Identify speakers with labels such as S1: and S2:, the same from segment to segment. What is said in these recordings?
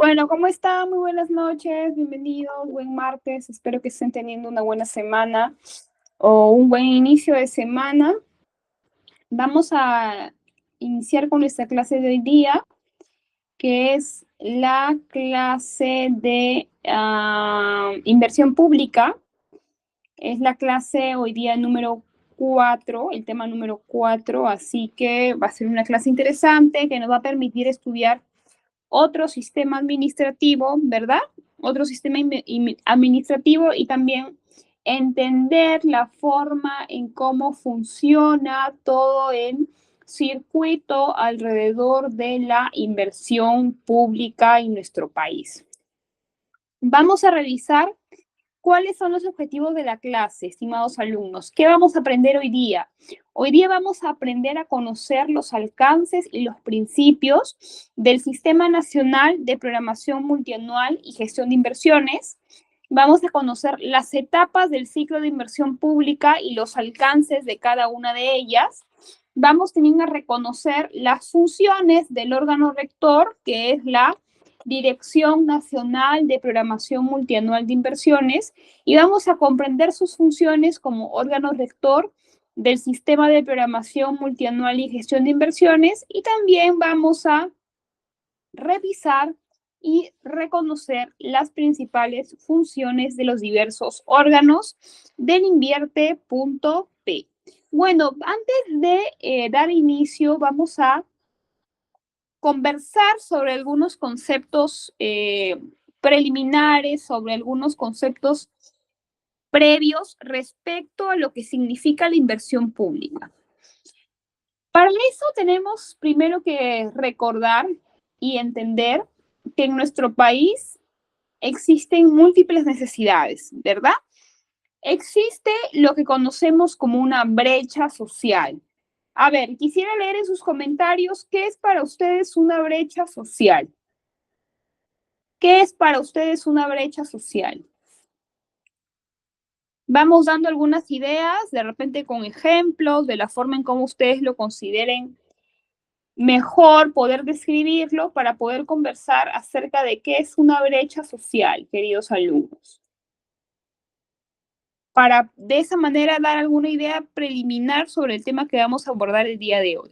S1: Bueno, ¿cómo están? Muy buenas noches, bienvenidos, buen martes. Espero que estén teniendo una buena semana o un buen inicio de semana. Vamos a iniciar con nuestra clase de hoy día, que es la clase de inversión pública. Es la clase hoy día número 4, el tema número 4, así que va a ser una clase interesante que nos va a permitir estudiar otro sistema administrativo, ¿verdad? Otro sistema administrativo y también entender la forma en cómo funciona todo el circuito alrededor de la inversión pública en nuestro país. Vamos a revisar cuáles son los objetivos de la clase, estimados alumnos. ¿Qué vamos a aprender hoy día? Hoy día vamos a aprender a conocer los alcances y los principios del Sistema Nacional de Programación Multianual y Gestión de Inversiones. Vamos a conocer las etapas del ciclo de inversión pública y los alcances de cada una de ellas. Vamos también a reconocer las funciones del órgano rector, que es la Dirección Nacional de Programación Multianual de Inversiones, y vamos a comprender sus funciones como órgano rector del Sistema de Programación Multianual y Gestión de Inversiones, y también vamos a revisar y reconocer las principales funciones de los diversos órganos del Invierte.p. Bueno, antes de dar inicio, vamos a conversar sobre algunos conceptos preliminares, sobre algunos conceptos previos respecto a lo que significa la inversión pública. Para eso tenemos primero que recordar y entender que en nuestro país existen múltiples necesidades, ¿verdad? Existe lo que conocemos como una brecha social. A ver, quisiera leer en sus comentarios qué es para ustedes una brecha social. ¿Qué es para ustedes una brecha social? Vamos dando algunas ideas, de repente con ejemplos, de la forma en cómo ustedes lo consideren mejor poder describirlo para poder conversar acerca de qué es una brecha social, queridos alumnos. Para de esa manera dar alguna idea preliminar sobre el tema que vamos a abordar el día de hoy.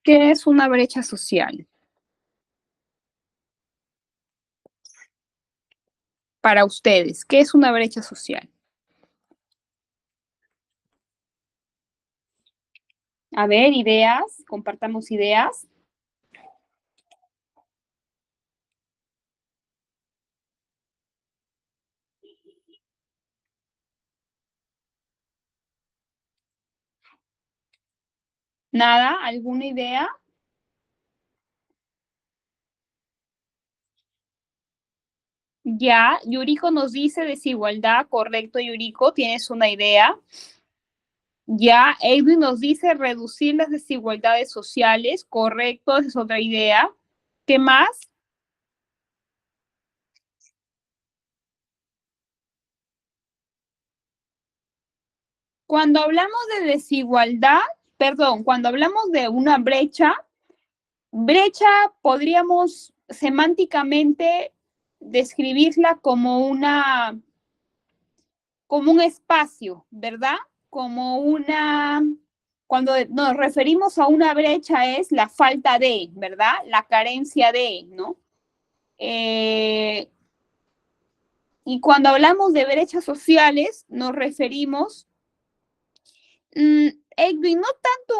S1: ¿Qué es una brecha social? Para ustedes, ¿qué es una brecha social? A ver, ideas, compartamos ideas. ¿Nada? ¿Alguna idea? Ya, Yuriko nos dice desigualdad, correcto, Yuriko, tienes una idea. Ya, Edwin nos dice reducir las desigualdades sociales, correcto, esa es otra idea. ¿Qué más? Cuando hablamos de desigualdad, perdón, cuando hablamos de una brecha podríamos semánticamente describirla como un espacio, ¿verdad? Como cuando nos referimos a una brecha es la falta de, ¿verdad? La carencia de, ¿no? Y cuando hablamos de brechas sociales, nos referimos, Edwin, no tanto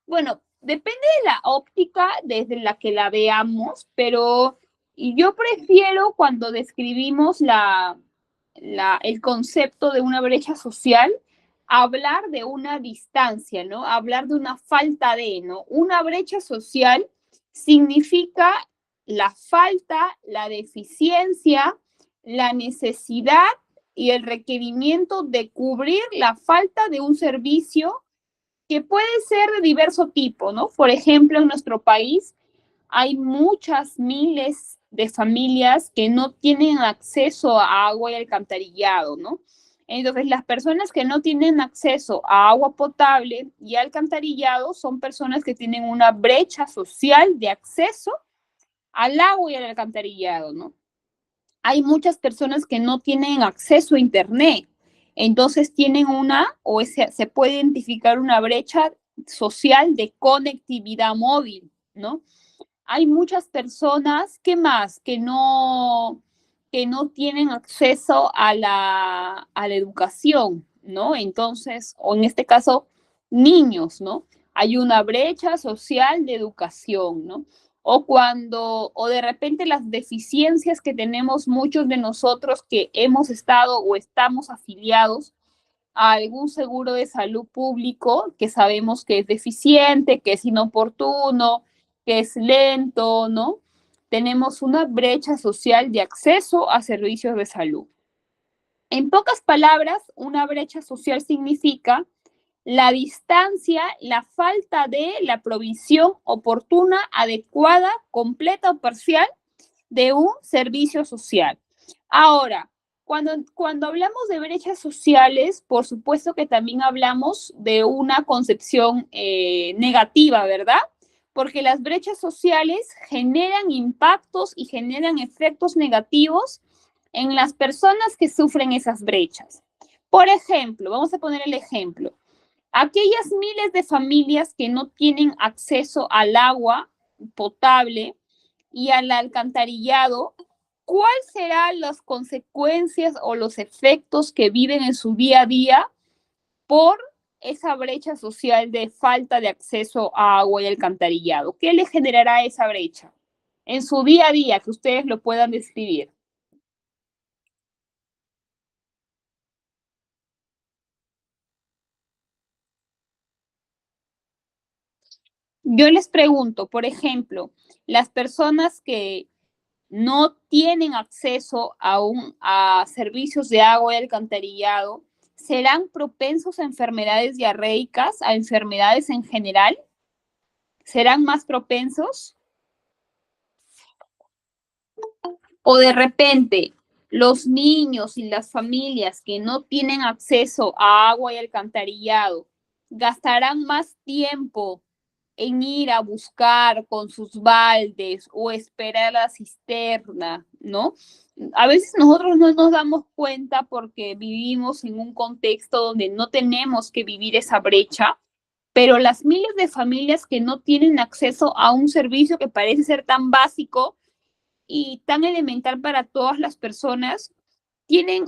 S1: bueno, depende de la óptica desde la que la veamos, pero yo prefiero cuando describimos el concepto de una brecha social, hablar de una distancia, ¿no? Hablar de una falta de, ¿no? Una brecha social significa la falta, la deficiencia, la necesidad y el requerimiento de cubrir la falta de un servicio que puede ser de diverso tipo, ¿no? Por ejemplo, en nuestro país hay muchas miles de familias que no tienen acceso a agua y alcantarillado, ¿no? Entonces, las personas que no tienen acceso a agua potable y alcantarillado son personas que tienen una brecha social de acceso al agua y al alcantarillado, ¿no? Hay muchas personas que no tienen acceso a Internet, entonces tienen se puede identificar una brecha social de conectividad móvil, ¿no? Hay muchas personas, ¿qué más? Que no tienen acceso a la educación, ¿no? Entonces, o en este caso, niños, ¿no? Hay una brecha social de educación, ¿no? O de repente las deficiencias que tenemos muchos de nosotros que hemos estado o estamos afiliados a algún seguro de salud público que sabemos que es deficiente, que es inoportuno, que es lento, ¿no? Tenemos una brecha social de acceso a servicios de salud. En pocas palabras, una brecha social significa la distancia, la falta de la provisión oportuna, adecuada, completa o parcial de un servicio social. Ahora, cuando hablamos de brechas sociales, por supuesto que también hablamos de una concepción negativa, ¿verdad? Porque las brechas sociales generan impactos y generan efectos negativos en las personas que sufren esas brechas. Por ejemplo, vamos a poner el ejemplo. Aquellas miles de familias que no tienen acceso al agua potable y al alcantarillado, ¿cuáles serán las consecuencias o los efectos que viven en su día a día por esa brecha social de falta de acceso a agua y alcantarillado? ¿Qué le generará esa brecha en su día a día que ustedes lo puedan describir? Yo les pregunto, por ejemplo, las personas que no tienen acceso a servicios de agua y alcantarillado, ¿serán propensos a enfermedades diarreicas, a enfermedades en general? ¿Serán más propensos? O de repente, los niños y las familias que no tienen acceso a agua y alcantarillado gastarán más tiempo en ir a buscar con sus baldes o esperar a la cisterna, ¿no? A veces nosotros no nos damos cuenta porque vivimos en un contexto donde no tenemos que vivir esa brecha, pero las miles de familias que no tienen acceso a un servicio que parece ser tan básico y tan elemental para todas las personas,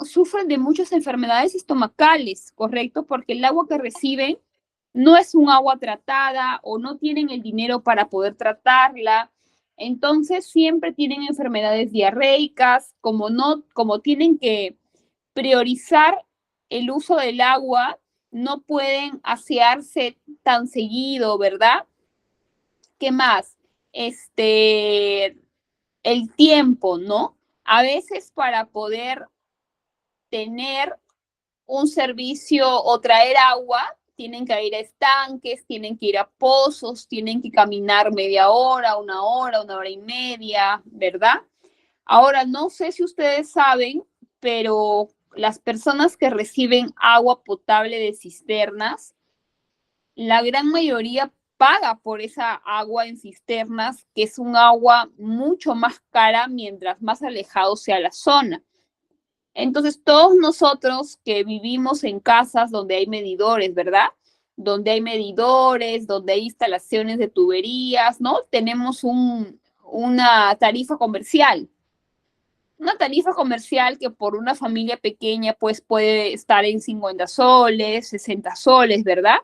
S1: sufren de muchas enfermedades estomacales, ¿correcto? Porque el agua que reciben no es un agua tratada o no tienen el dinero para poder tratarla. Entonces siempre tienen enfermedades diarreicas, como tienen que priorizar el uso del agua, no pueden asearse tan seguido, ¿verdad? ¿Qué más? El tiempo, ¿no? A veces para poder tener un servicio o traer agua, tienen que ir a estanques, tienen que ir a pozos, tienen que caminar media hora, una hora y media, ¿verdad? Ahora, no sé si ustedes saben, pero las personas que reciben agua potable de cisternas, la gran mayoría paga por esa agua en cisternas, que es un agua mucho más cara mientras más alejado sea la zona. Entonces, todos nosotros que vivimos en casas donde hay medidores, ¿verdad? Donde hay medidores, donde hay instalaciones de tuberías, ¿no? Tenemos una tarifa comercial. Una tarifa comercial que por una familia pequeña pues puede estar en 50 soles, 60 soles, ¿verdad?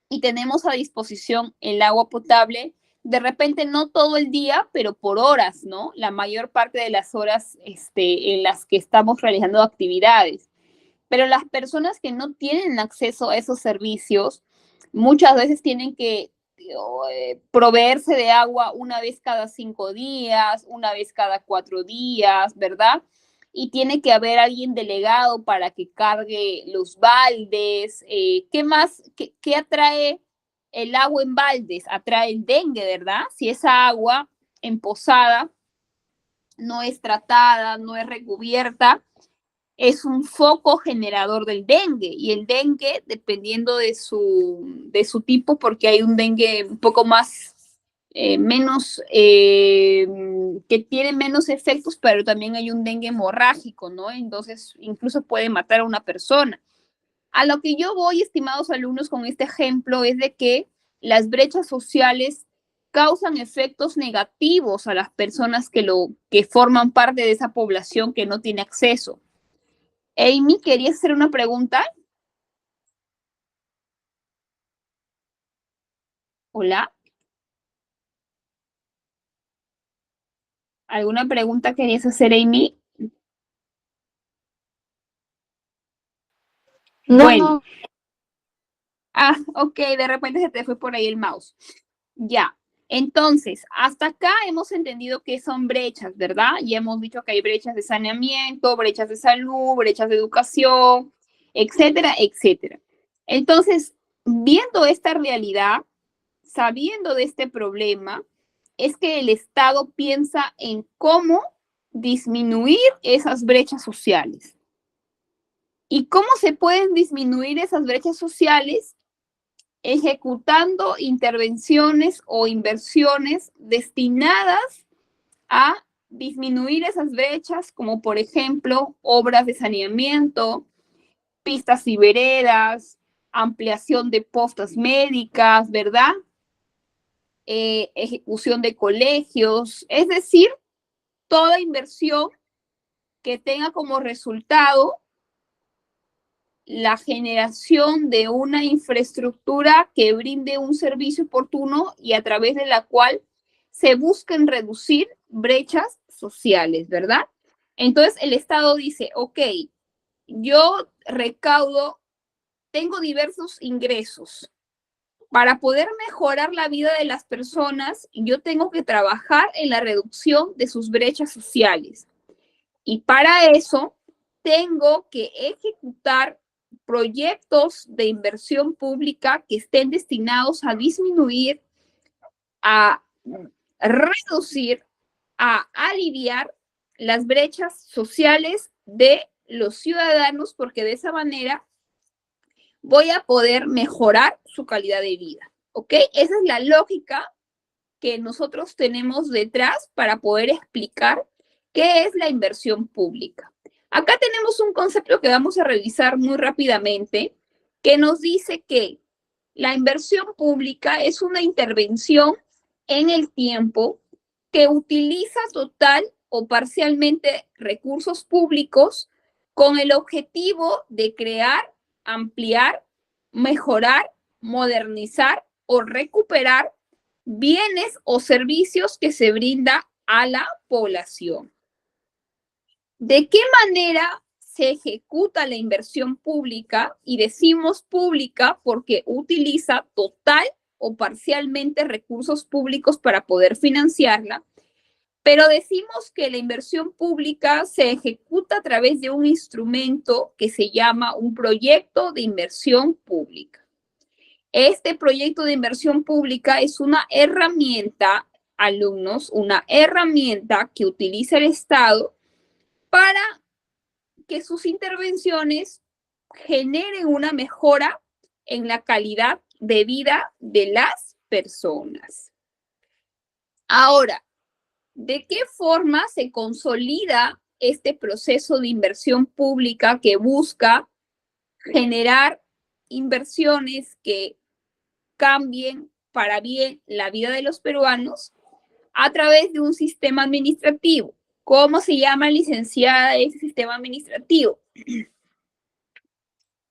S1: Y tenemos a disposición el agua potable, de repente no todo el día, pero por horas, ¿no? La mayor parte de las horas en las que estamos realizando actividades. Pero las personas que no tienen acceso a esos servicios, muchas veces tienen que proveerse de agua una vez cada 5 días, una vez cada 4 días, ¿verdad? Y tiene que haber alguien delegado para que cargue los baldes. ¿Qué más? ¿Qué atrae el agua en baldes? Atrae el dengue, ¿verdad? Si esa agua emposada no es tratada, no es recubierta, es un foco generador del dengue, y el dengue, dependiendo de su tipo, porque hay un dengue un poco más, que tiene menos efectos, pero también hay un dengue hemorrágico, ¿no? Entonces, incluso puede matar a una persona. A lo que yo voy, estimados alumnos, con este ejemplo es de que las brechas sociales causan efectos negativos a las personas que forman parte de esa población que no tiene acceso. Amy, ¿querías hacer una pregunta? Hola. ¿Alguna pregunta querías hacer, Amy?
S2: No,
S1: Bueno.
S2: no.
S1: Ok, de repente se te fue por ahí el mouse. Ya. Entonces, hasta acá hemos entendido que son brechas, ¿verdad? Ya hemos dicho que hay brechas de saneamiento, brechas de salud, brechas de educación, etcétera, etcétera. Entonces, viendo esta realidad, sabiendo de este problema, es que el Estado piensa en cómo disminuir esas brechas sociales. ¿Y cómo se pueden disminuir esas brechas sociales? Ejecutando intervenciones o inversiones destinadas a disminuir esas brechas, como por ejemplo obras de saneamiento, pistas y veredas, ampliación de postas médicas, ¿verdad? Ejecución de colegios, es decir, toda inversión que tenga como resultado la generación de una infraestructura que brinde un servicio oportuno y a través de la cual se busquen reducir brechas sociales, ¿verdad? Entonces el Estado dice, ok, yo recaudo, tengo diversos ingresos. Para poder mejorar la vida de las personas, yo tengo que trabajar en la reducción de sus brechas sociales. Y para eso tengo que ejecutar proyectos de inversión pública que estén destinados a disminuir, a reducir, a aliviar las brechas sociales de los ciudadanos, porque de esa manera voy a poder mejorar su calidad de vida. ¿Ok? Esa es la lógica que nosotros tenemos detrás para poder explicar qué es la inversión pública. Acá tenemos un concepto que vamos a revisar muy rápidamente, que nos dice que la inversión pública es una intervención en el tiempo que utiliza total o parcialmente recursos públicos con el objetivo de crear, ampliar, mejorar, modernizar o recuperar bienes o servicios que se brinda a la población. ¿De qué manera se ejecuta la inversión pública? Y decimos pública porque utiliza total o parcialmente recursos públicos para poder financiarla, pero decimos que la inversión pública se ejecuta a través de un instrumento que se llama un proyecto de inversión pública. Este proyecto de inversión pública es una herramienta, alumnos, una herramienta que utiliza el Estado para que sus intervenciones generen una mejora en la calidad de vida de las personas. Ahora, ¿de qué forma se consolida este proceso de inversión pública que busca generar inversiones que cambien para bien la vida de los peruanos? A través de un sistema administrativo. ¿Cómo se llama, licenciada, ese sistema administrativo?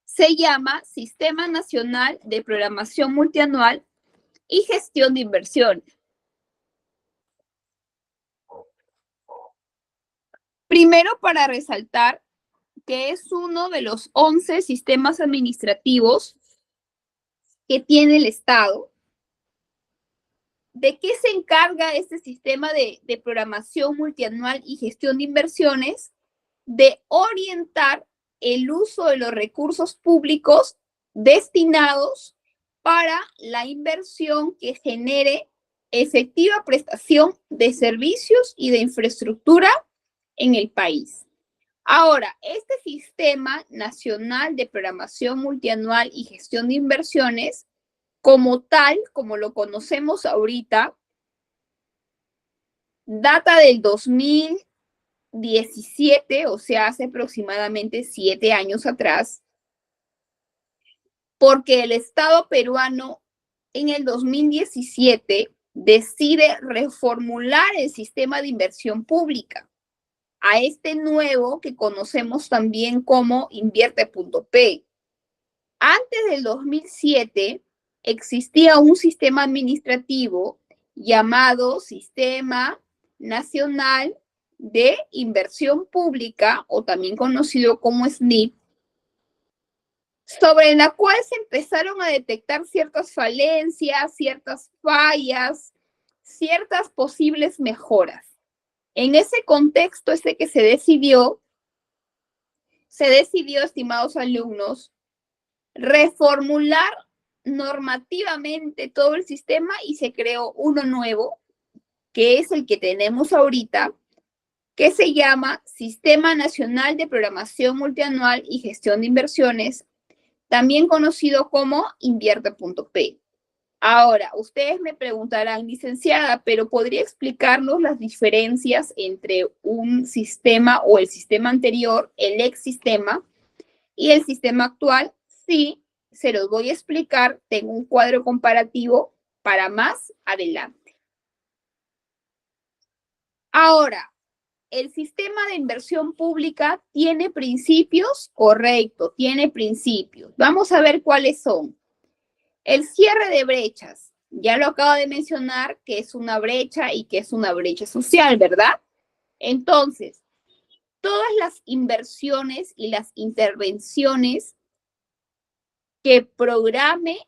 S1: Se llama Sistema Nacional de Programación Multianual y Gestión de Inversiones. Primero, para resaltar que es uno de los 11 sistemas administrativos que tiene el Estado. ¿De qué se encarga este sistema de programación multianual y gestión de inversiones? De orientar el uso de los recursos públicos destinados para la inversión que genere efectiva prestación de servicios y de infraestructura en el país. Ahora, este Sistema Nacional de Programación Multianual y Gestión de Inversiones, como tal, como lo conocemos ahorita, data del 2017, o sea, hace aproximadamente 7 años atrás, porque el Estado peruano en el 2017 decide reformular el sistema de inversión pública a este nuevo que conocemos también como Invierte.p. Antes del 2007 existía un sistema administrativo llamado Sistema Nacional de Inversión Pública, o también conocido como SNIP, sobre la cual se empezaron a detectar ciertas falencias, ciertas fallas, ciertas posibles mejoras. En ese contexto que se decidió, estimados alumnos, reformular normativamente todo el sistema y se creó uno nuevo, que es el que tenemos ahorita, que se llama Sistema Nacional de Programación Multianual y Gestión de Inversiones, también conocido como Invierte.p. Ahora, ustedes me preguntarán, licenciada, pero ¿podría explicarnos las diferencias entre un sistema o el sistema anterior, el ex sistema, y el sistema actual? Sí, se los voy a explicar. Tengo un cuadro comparativo para más adelante. Ahora, el sistema de inversión pública tiene principios, correcto, tiene principios. Vamos a ver cuáles son. El cierre de brechas, ya lo acabo de mencionar, que es una brecha y que es una brecha social, ¿verdad? Entonces, todas las inversiones y las intervenciones que programe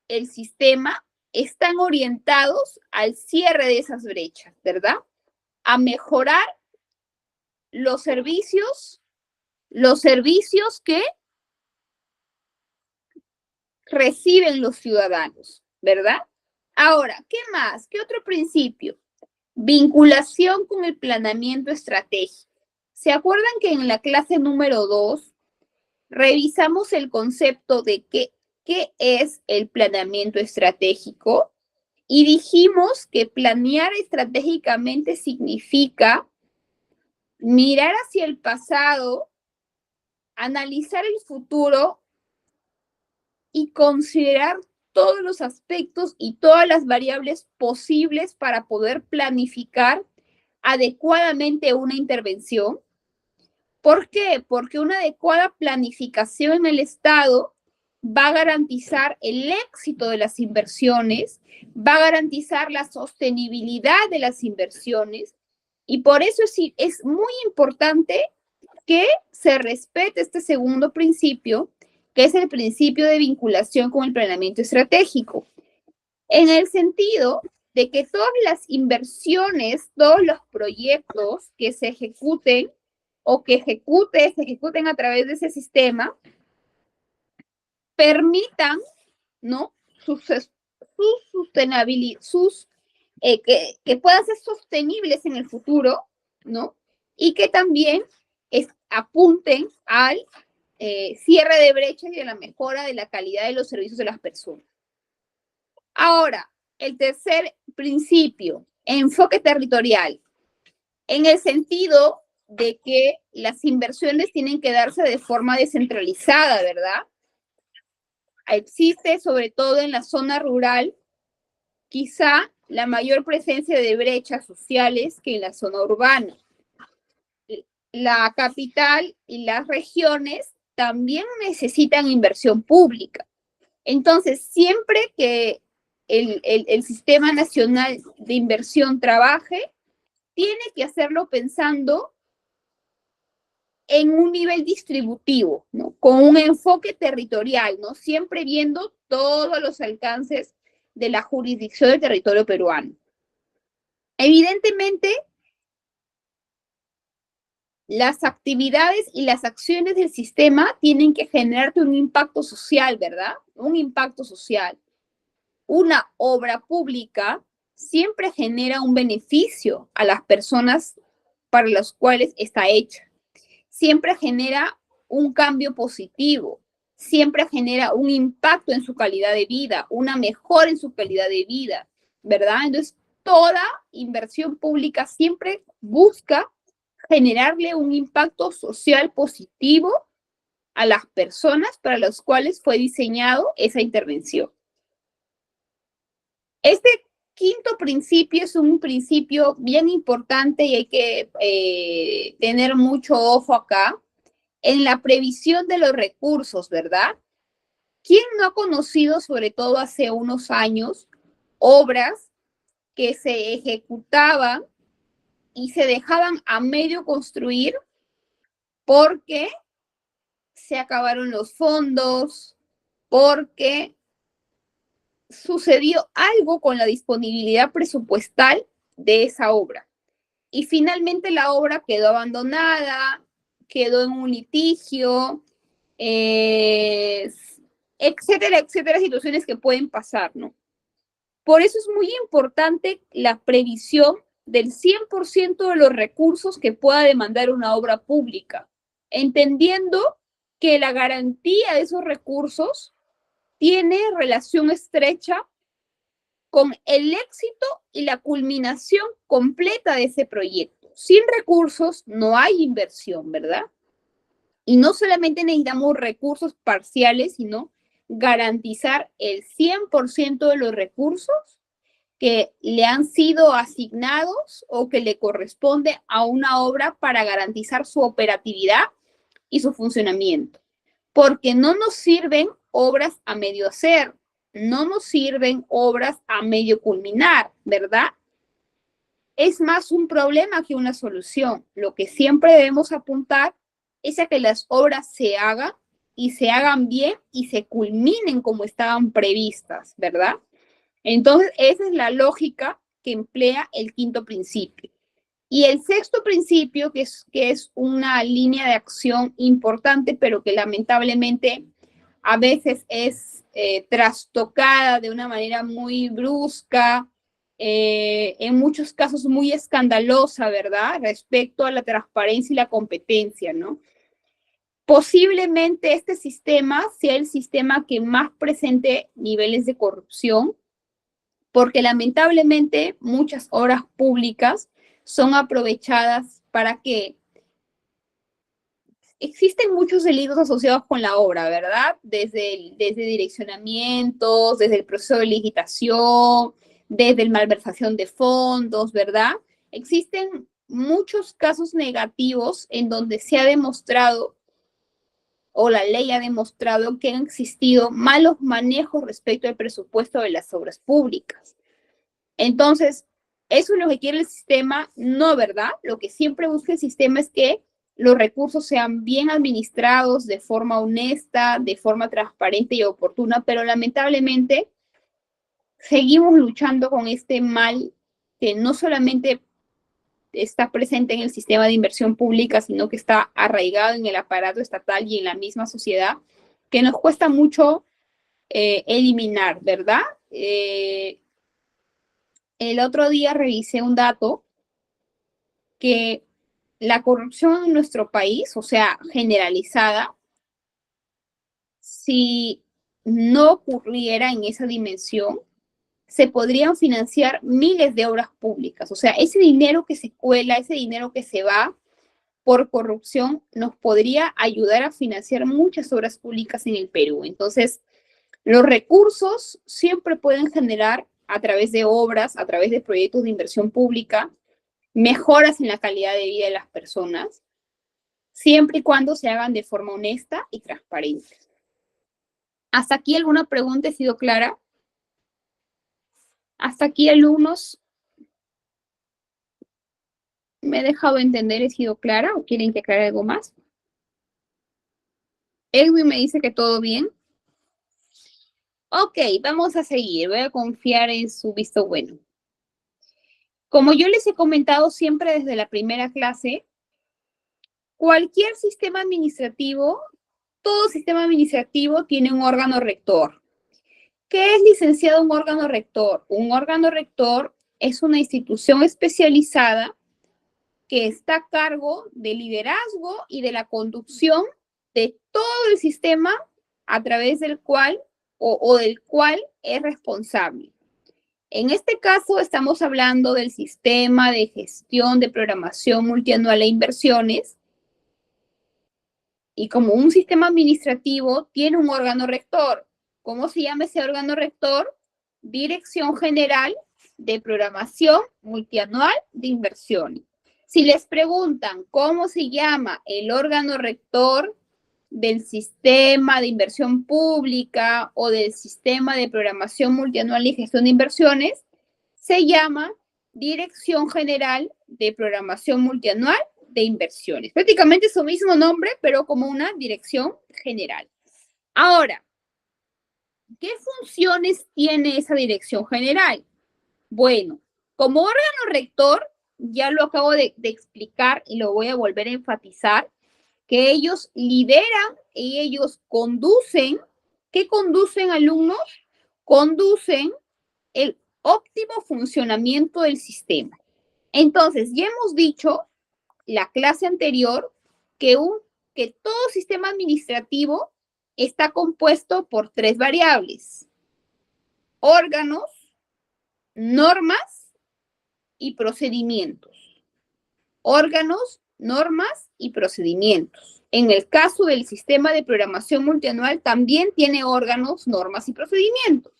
S1: el sistema están orientados al cierre de esas brechas, ¿verdad? A mejorar los servicios que reciben los ciudadanos, ¿verdad? Ahora, ¿qué más? ¿Qué otro principio? Vinculación con el planeamiento estratégico. ¿Se acuerdan que en la clase número 2 revisamos el concepto de qué es el planeamiento estratégico? Y dijimos que planear estratégicamente significa mirar hacia el pasado, analizar el futuro y considerar todos los aspectos y todas las variables posibles para poder planificar adecuadamente una intervención. ¿Por qué? Porque una adecuada planificación en el Estado va a garantizar el éxito de las inversiones, va a garantizar la sostenibilidad de las inversiones, y por eso es muy importante que se respete este segundo principio, que es el principio de vinculación con el planeamiento estratégico, en el sentido de que todas las inversiones, todos los proyectos que se ejecuten o que se ejecuten a través de ese sistema, permitan, ¿no?, sustentabilidad, que puedan ser sostenibles en el futuro, ¿no? Y que también apunten al cierre de brechas y a la mejora de la calidad de los servicios de las personas. Ahora, el tercer principio, enfoque territorial, en el sentido de que las inversiones tienen que darse de forma descentralizada, ¿verdad? Existe, sobre todo en la zona rural, quizá la mayor presencia de brechas sociales que en la zona urbana. La capital y las regiones también necesitan inversión pública. Entonces, siempre que el Sistema Nacional de Inversión trabaje, tiene que hacerlo pensando en un nivel distributivo, ¿no? Con un enfoque territorial, ¿no? Siempre viendo todos los alcances de la jurisdicción del territorio peruano. Evidentemente, las actividades y las acciones del sistema tienen que generarte un impacto social, ¿verdad? Un impacto social. Una obra pública siempre genera un beneficio a las personas para las cuales está hecha. siempre genera un cambio positivo, siempre genera un impacto en su calidad de vida, una mejora en su calidad de vida, ¿verdad? Entonces, toda inversión pública siempre busca generarle un impacto social positivo a las personas para las cuales fue diseñado esa intervención. Este quinto principio es un principio bien importante y hay que tener mucho ojo acá en la previsión de los recursos, ¿verdad? ¿Quién no ha conocido, sobre todo hace unos años, obras que se ejecutaban y se dejaban a medio construir porque se acabaron los fondos, porque sucedió algo con la disponibilidad presupuestal de esa obra? Y finalmente la obra quedó abandonada, quedó en un litigio, etcétera, etcétera, situaciones que pueden pasar, ¿no? Por eso es muy importante la previsión del 100% de los recursos que pueda demandar una obra pública, entendiendo que la garantía de esos recursos tiene relación estrecha con el éxito y la culminación completa de ese proyecto. Sin recursos no hay inversión, ¿verdad? Y no solamente necesitamos recursos parciales, sino garantizar el 100% de los recursos que le han sido asignados o que le corresponde a una obra para garantizar su operatividad y su funcionamiento. Porque no nos sirven obras a medio hacer, no nos sirven obras a medio culminar, ¿verdad? Es más un problema que una solución. Lo que siempre debemos apuntar es a que las obras se hagan y se hagan bien y se culminen como estaban previstas, ¿verdad? Entonces, esa es la lógica que emplea el quinto principio. Y el sexto principio, que es una línea de acción importante, pero que lamentablemente a veces es trastocada de una manera muy brusca, en muchos casos muy escandalosa, ¿verdad? Respecto a la transparencia y la competencia, ¿no? Posiblemente este sistema sea el sistema que más presente niveles de corrupción, porque lamentablemente muchas obras públicas son aprovechadas para que existen muchos delitos asociados con la obra, ¿verdad? Desde direccionamientos, desde el proceso de licitación, desde la malversación de fondos, ¿verdad? Existen muchos casos negativos en donde se ha demostrado o la ley ha demostrado que han existido malos manejos respecto al presupuesto de las obras públicas. Entonces, eso es lo que quiere el sistema, no, ¿verdad? Lo que siempre busca el sistema es que los recursos sean bien administrados de forma honesta, de forma transparente y oportuna, pero lamentablemente seguimos luchando con este mal que no solamente está presente en el sistema de inversión pública, sino que está arraigado en el aparato estatal y en la misma sociedad, que nos cuesta mucho eliminar, ¿verdad? El otro día revisé un dato que la corrupción en nuestro país, o sea, generalizada, si no ocurriera en esa dimensión, se podrían financiar miles de obras públicas. O sea, ese dinero que se cuela, ese dinero que se va por corrupción, nos podría ayudar a financiar muchas obras públicas en el Perú. Entonces, los recursos siempre pueden generar a través de obras, a través de proyectos de inversión pública, mejoras en la calidad de vida de las personas, siempre y cuando se hagan de forma honesta y transparente. ¿Hasta aquí alguna pregunta? ¿He sido clara? ¿Hasta aquí, alumnos? ¿Me he dejado entender? ¿He sido clara o quieren que aclare algo más? Edwin me dice que todo bien. Ok, vamos a seguir. Voy a confiar en su visto bueno. Como yo les he comentado siempre desde la primera clase, cualquier sistema administrativo, todo sistema administrativo tiene un órgano rector. ¿Qué es, licenciado, un órgano rector? Un órgano rector es una institución especializada que está a cargo del liderazgo y de la conducción de todo el sistema a través del cual o del cual es responsable. En este caso estamos hablando del sistema de gestión de programación multianual e inversiones, y como un sistema administrativo tiene un órgano rector. ¿Cómo se llama ese órgano rector? Dirección General de Programación Multianual de Inversiones. Si les preguntan cómo se llama el órgano rector del sistema de inversión pública o del sistema de programación multianual y gestión de inversiones, se llama Dirección General de Programación Multianual de Inversiones. Prácticamente es su mismo nombre, pero como una dirección general. Ahora, ¿qué funciones tiene esa dirección general? Bueno, como órgano rector, ya lo acabo de explicar y lo voy a volver a enfatizar, que ellos lideran y ellos conducen. ¿Qué conducen, alumnos? Conducen el óptimo funcionamiento del sistema. Entonces, ya hemos dicho la clase anterior que todo sistema administrativo está compuesto por 3 variables: órganos, normas y procedimientos. Órganos, normas y procedimientos. En el caso del sistema de programación multianual también tiene órganos, normas y procedimientos.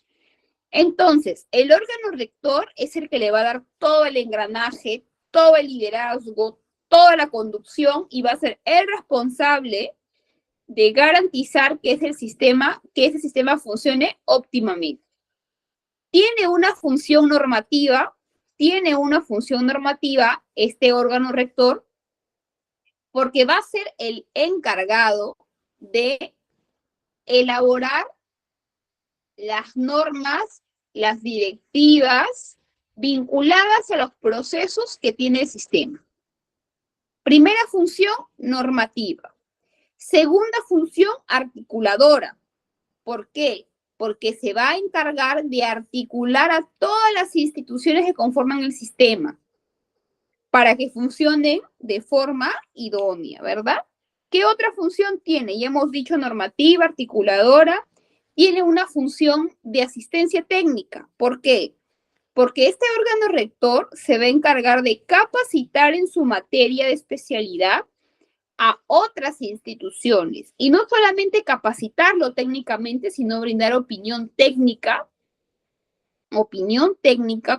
S1: Entonces, el órgano rector es el que le va a dar todo el engranaje, todo el liderazgo, toda la conducción, y va a ser el responsable de garantizar que ese sistema funcione óptimamente. Tiene una función normativa este órgano rector, porque va a ser el encargado de elaborar las normas, las directivas vinculadas a los procesos que tiene el sistema. Primera función, normativa. Segunda función, articuladora. ¿Por qué? Porque se va a encargar de articular a todas las instituciones que conforman el sistema para que funcionen de forma idónea, ¿verdad? ¿Qué otra función tiene? Ya hemos dicho normativa, articuladora. Tiene una función de asistencia técnica. ¿Por qué? Porque este órgano rector se va a encargar de capacitar en su materia de especialidad a otras instituciones. Y no solamente capacitarlo técnicamente, sino brindar opinión técnica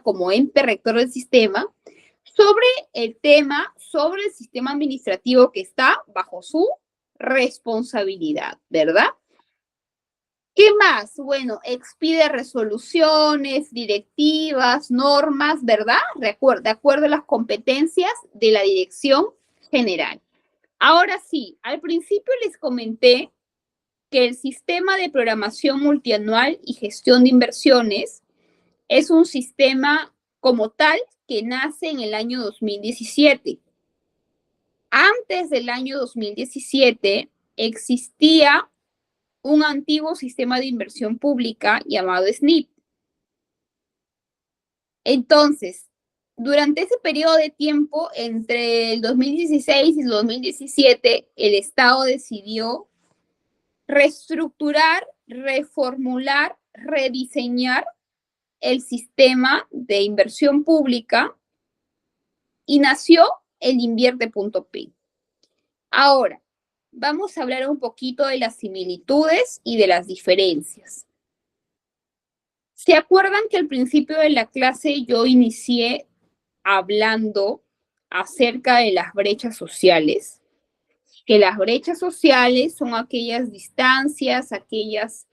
S1: como ente rector del sistema, sobre el tema, sobre el sistema administrativo que está bajo su responsabilidad, ¿verdad? ¿Qué más? Bueno, expide resoluciones, directivas, normas, ¿verdad? De acuerdo a las competencias de la dirección general. Ahora sí, al principio les comenté que el sistema de programación multianual y gestión de inversiones es un sistema como tal que nace en el año 2017. Antes del año 2017 existía un antiguo sistema de inversión pública llamado SNIP. Entonces, durante ese periodo de tiempo, entre el 2016 y el 2017, el Estado decidió reestructurar, reformular, rediseñar el sistema de inversión pública y nació el Invierte.p. Ahora, vamos a hablar un poquito de las similitudes y de las diferencias. ¿Se acuerdan que al principio de la clase yo inicié hablando acerca de las brechas sociales? Que las brechas sociales son aquellas distancias, aquellos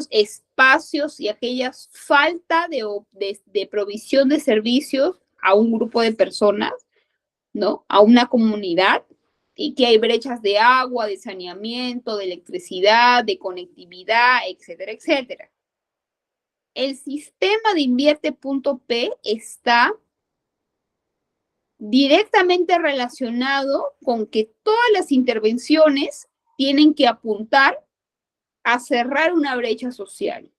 S1: espacios y aquellas falta de provisión de servicios a un grupo de personas, ¿no? A una comunidad, y que hay brechas de agua, de saneamiento, de electricidad, de conectividad, etcétera, etcétera. El sistema de Invierte.p está directamente relacionado con que todas las intervenciones tienen que apuntar a cerrar una brecha social.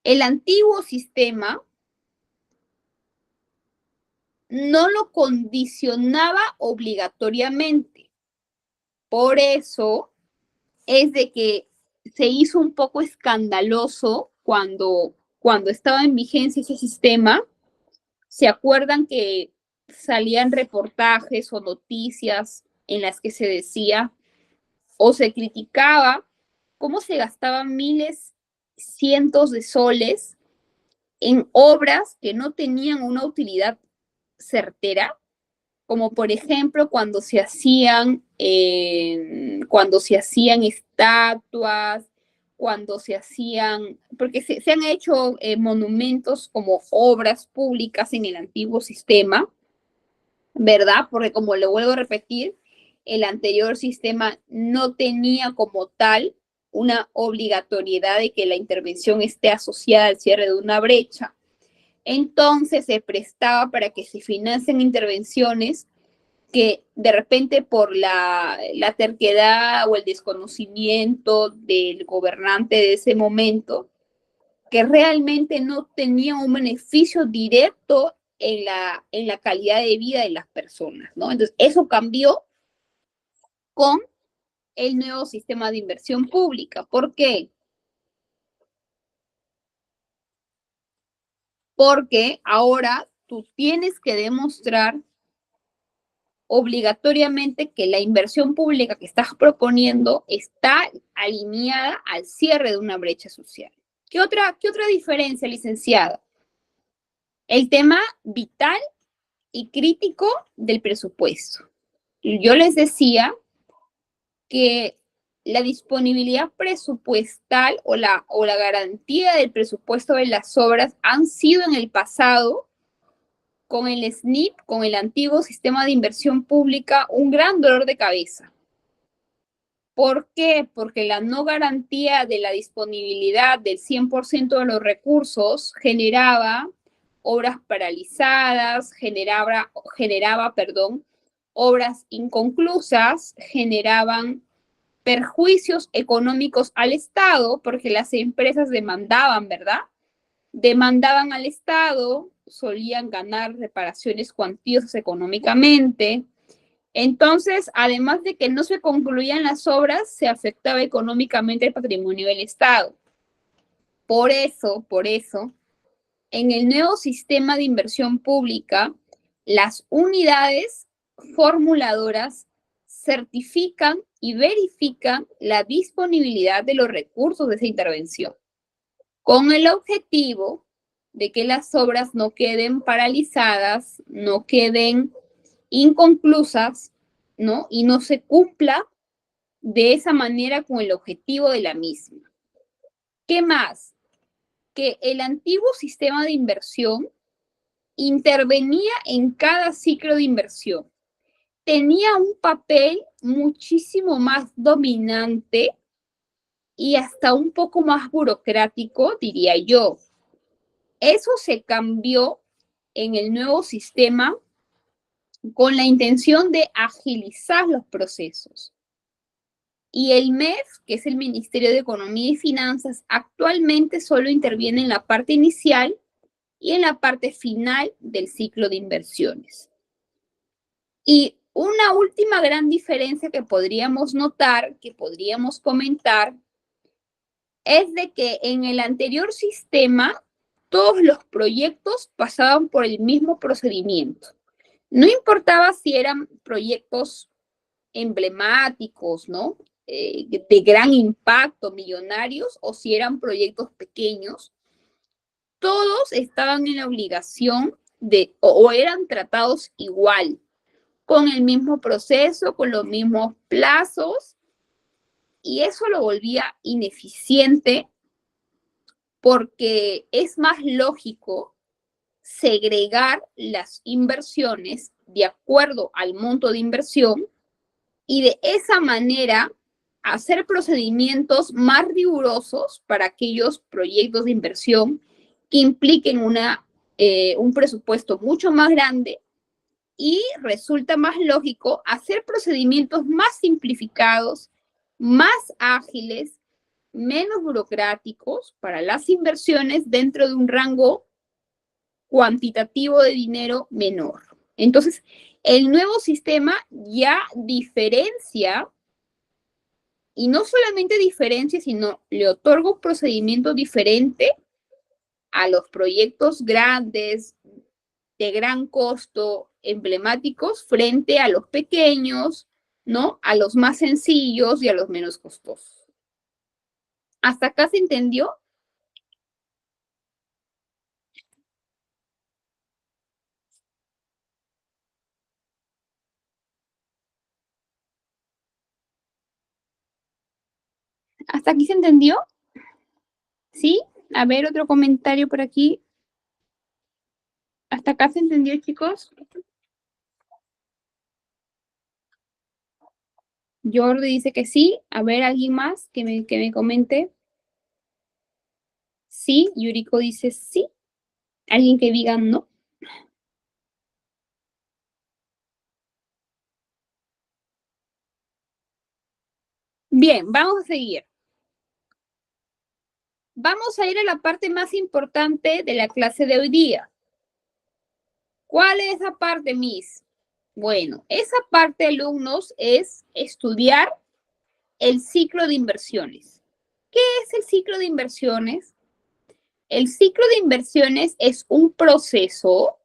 S1: El antiguo sistema no lo condicionaba obligatoriamente. Por eso es de que se hizo un poco escandaloso cuando estaba en vigencia ese sistema. ¿Se acuerdan que salían reportajes o noticias en las que se decía o se criticaba cómo se gastaban miles, cientos de soles en obras que no tenían una utilidad certera? Como por ejemplo cuando se hacían estatuas, cuando se hacían, porque se han hecho monumentos como obras públicas en el antiguo sistema, ¿verdad? Porque como le vuelvo a repetir, el anterior sistema no tenía como tal una obligatoriedad de que la intervención esté asociada al cierre de una brecha. Entonces se prestaba para que se financien intervenciones que de repente por la terquedad o el desconocimiento del gobernante de ese momento, que realmente no tenía un beneficio directo en la calidad de vida de las personas, ¿no? Entonces, eso cambió con el nuevo sistema de inversión pública. ¿Por qué? Porque ahora tú tienes que demostrar obligatoriamente que la inversión pública que estás proponiendo está alineada al cierre de una brecha social. ¿Qué otra diferencia, licenciada? El tema vital y crítico del presupuesto. Yo les decía que la disponibilidad presupuestal o la garantía del presupuesto de las obras han sido en el pasado, con el SNIP, con el antiguo sistema de inversión pública, un gran dolor de cabeza. ¿Por qué? Porque la no garantía de la disponibilidad del 100% de los recursos generaba obras paralizadas, generaba, obras inconclusas, generaban perjuicios económicos al Estado, porque las empresas demandaban, ¿verdad? Demandaban al Estado, solían ganar reparaciones cuantiosas económicamente. Entonces, además de que no se concluían las obras, se afectaba económicamente el patrimonio del Estado. Por eso, en el nuevo sistema de inversión pública, las unidades formuladoras certifican y verifican la disponibilidad de los recursos de esa intervención, con el objetivo de que las obras no queden paralizadas, no queden inconclusas, ¿no? Y no se cumpla de esa manera con el objetivo de la misma. ¿Qué más? Que el antiguo sistema de inversión intervenía en cada ciclo de inversión. Tenía un papel muchísimo más dominante y hasta un poco más burocrático, diría yo. Eso se cambió en el nuevo sistema con la intención de agilizar los procesos. Y el MEF, que es el Ministerio de Economía y Finanzas, actualmente solo interviene en la parte inicial y en la parte final del ciclo de inversiones. Y una última gran diferencia que podríamos notar, que podríamos comentar, es de que en el anterior sistema todos los proyectos pasaban por el mismo procedimiento. No importaba si eran proyectos emblemáticos, ¿no? De gran impacto, millonarios, o si eran proyectos pequeños, todos estaban en la obligación o eran tratados igual, con el mismo proceso, con los mismos plazos, y eso lo volvía ineficiente porque es más lógico segregar las inversiones de acuerdo al monto de inversión y de esa manera hacer procedimientos más rigurosos para aquellos proyectos de inversión que impliquen un presupuesto mucho más grande, y resulta más lógico hacer procedimientos más simplificados, más ágiles, menos burocráticos para las inversiones dentro de un rango cuantitativo de dinero menor. Entonces, el nuevo sistema ya diferencia, y no solamente diferencia, sino le otorga un procedimiento diferente a los proyectos grandes, de gran costo, emblemáticos, frente a los pequeños, ¿no? A los más sencillos y a los menos costosos. ¿Hasta acá se entendió? ¿Hasta aquí se entendió? ¿Sí? A ver, otro comentario por aquí. ¿Hasta acá se entendió, chicos? Jordi dice que sí. A ver, ¿alguien más que me comente? Sí. Yuriko dice sí. ¿Alguien que diga no? Bien, vamos a seguir. Vamos a ir a la parte más importante de la clase de hoy día. ¿Cuál es esa parte, Miss? Bueno, esa parte, alumnos, es estudiar el ciclo de inversiones. ¿Qué es el ciclo de inversiones? El ciclo de inversiones es un proceso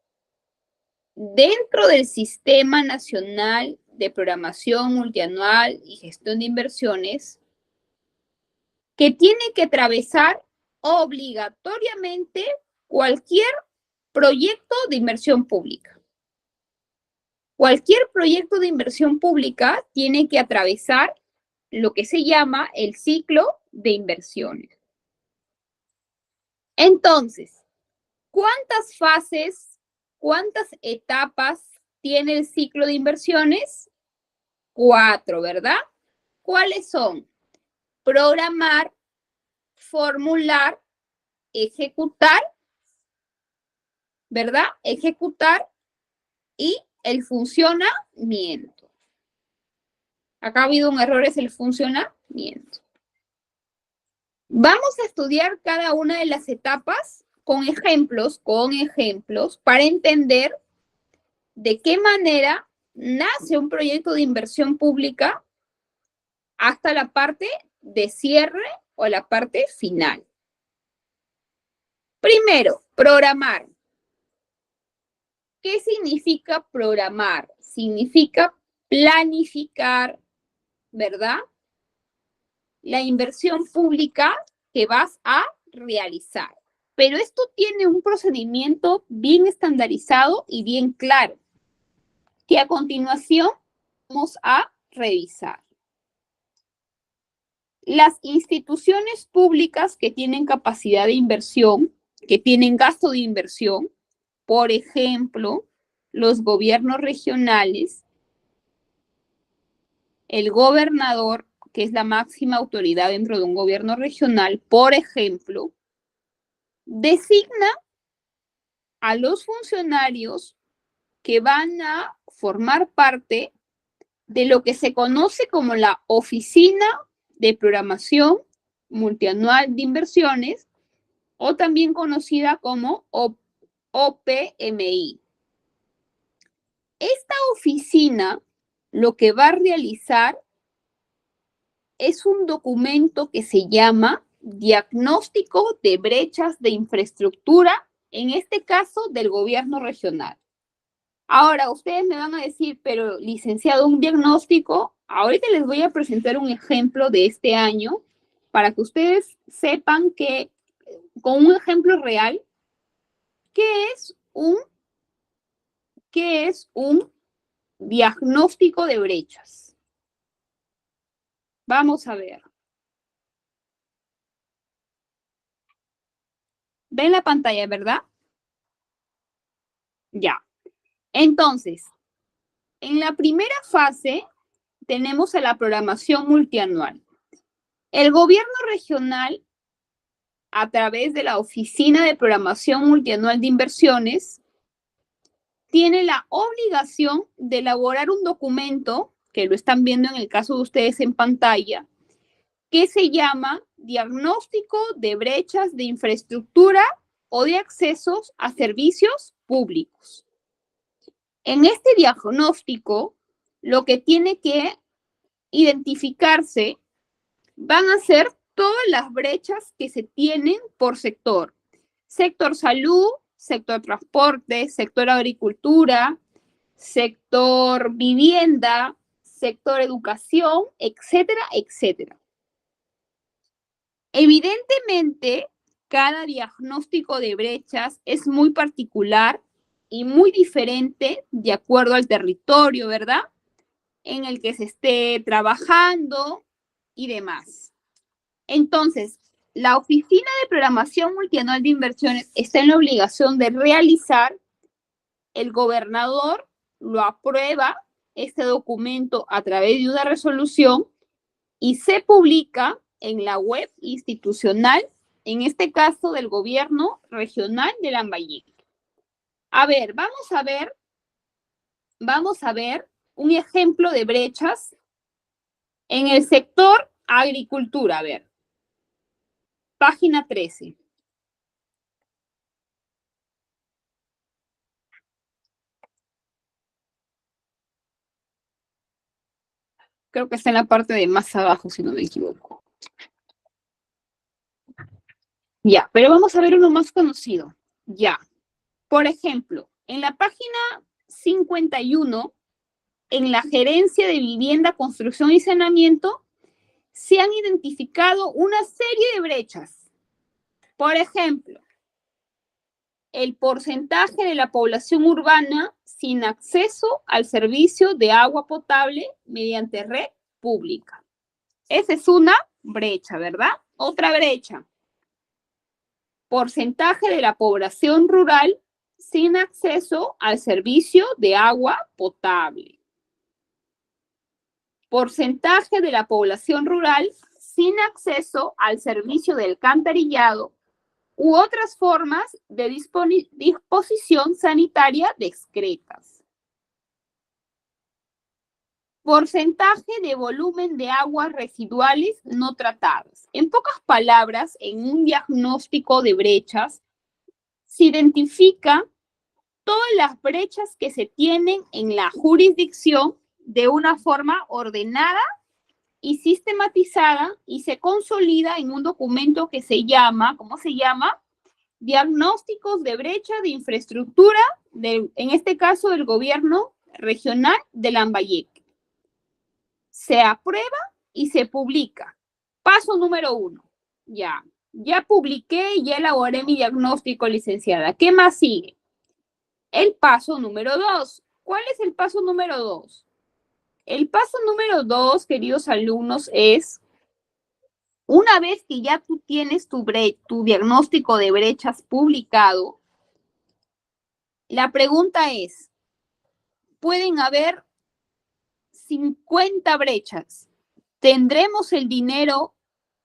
S1: dentro del Sistema Nacional de Programación Multianual y Gestión de Inversiones que tiene que atravesar obligatoriamente cualquier proyecto de inversión pública. Cualquier proyecto de inversión pública tiene que atravesar lo que se llama el ciclo de inversiones. Entonces, ¿cuántas fases, cuántas etapas tiene el ciclo de inversiones? 4, ¿verdad? ¿Cuáles son? Programar, formular, ejecutar, ¿verdad? Ejecutar y el funcionamiento. Acá ha habido un error, es el funcionamiento. Vamos a estudiar cada una de las etapas con ejemplos, para entender de qué manera nace un proyecto de inversión pública hasta la parte de cierre o la parte final. Primero, programar. ¿Qué significa programar? Significa planificar, ¿verdad? La inversión pública que vas a realizar. Pero esto tiene un procedimiento bien estandarizado y bien claro, que a continuación vamos a revisar. Las instituciones públicas que tienen capacidad de inversión, que tienen gasto de inversión, por ejemplo, los gobiernos regionales, el gobernador, que es la máxima autoridad dentro de un gobierno regional, por ejemplo, designa a los funcionarios que van a formar parte de lo que se conoce como la Oficina de Programación Multianual de Inversiones, o también conocida como OPMI. Esta oficina lo que va a realizar es un documento que se llama Diagnóstico de Brechas de Infraestructura, en este caso del gobierno regional. Ahora, ustedes me van a decir, pero licenciado, un diagnóstico, ahorita les voy a presentar un ejemplo de este año para que ustedes sepan que, con un ejemplo real, ¿qué es un diagnóstico de brechas? Vamos a ver. ¿Ven la pantalla, verdad? Ya. Entonces, en la primera fase tenemos a la programación multianual. El gobierno regional, a través de la Oficina de Programación Multianual de Inversiones, tiene la obligación de elaborar un documento, que lo están viendo en el caso de ustedes en pantalla, que se llama Diagnóstico de Brechas de Infraestructura o de Accesos a Servicios Públicos. En este diagnóstico, lo que tiene que identificarse van a ser todas las brechas que se tienen por sector. Sector salud, sector transporte, sector agricultura, sector vivienda, sector educación, etcétera, etcétera. Evidentemente, cada diagnóstico de brechas es muy particular y muy diferente de acuerdo al territorio, ¿verdad? En el que se esté trabajando y demás. Entonces, la Oficina de Programación Multianual de Inversiones está en la obligación de realizar, el gobernador lo aprueba, este documento a través de una resolución y se publica en la web institucional, en este caso del gobierno regional de Lambayeque. A ver, vamos a ver un ejemplo de brechas en el sector agricultura. A ver, página 13. Creo que está en la parte de más abajo, si no me equivoco. Ya, pero vamos a ver uno más conocido. Ya. Por ejemplo, en la página 51, en la Gerencia de Vivienda, Construcción y Saneamiento, se han identificado una serie de brechas. Por ejemplo, el porcentaje de la población urbana sin acceso al servicio de agua potable mediante red pública. Esa es una brecha, ¿verdad? Otra brecha. Porcentaje de la población rural sin acceso al servicio de agua potable. Porcentaje de la población rural sin acceso al servicio de alcantarillado u otras formas de disposición sanitaria discretas. Porcentaje de volumen de aguas residuales no tratadas. En pocas palabras, en un diagnóstico de brechas, se identifica todas las brechas que se tienen en la jurisdicción de una forma ordenada y sistematizada y se consolida en un documento que se llama, ¿cómo se llama? Diagnósticos de brecha de infraestructura, en este caso del gobierno regional de Lambayeque. Se aprueba y se publica. Paso número 1. Ya publiqué y ya elaboré mi diagnóstico, licenciada. ¿Qué más sigue? El paso número 2. ¿Cuál es el paso número 2? El paso número 2, queridos alumnos, es una vez que ya tú tienes tu diagnóstico de brechas publicado, la pregunta es, pueden haber 50 brechas. ¿Tendremos el dinero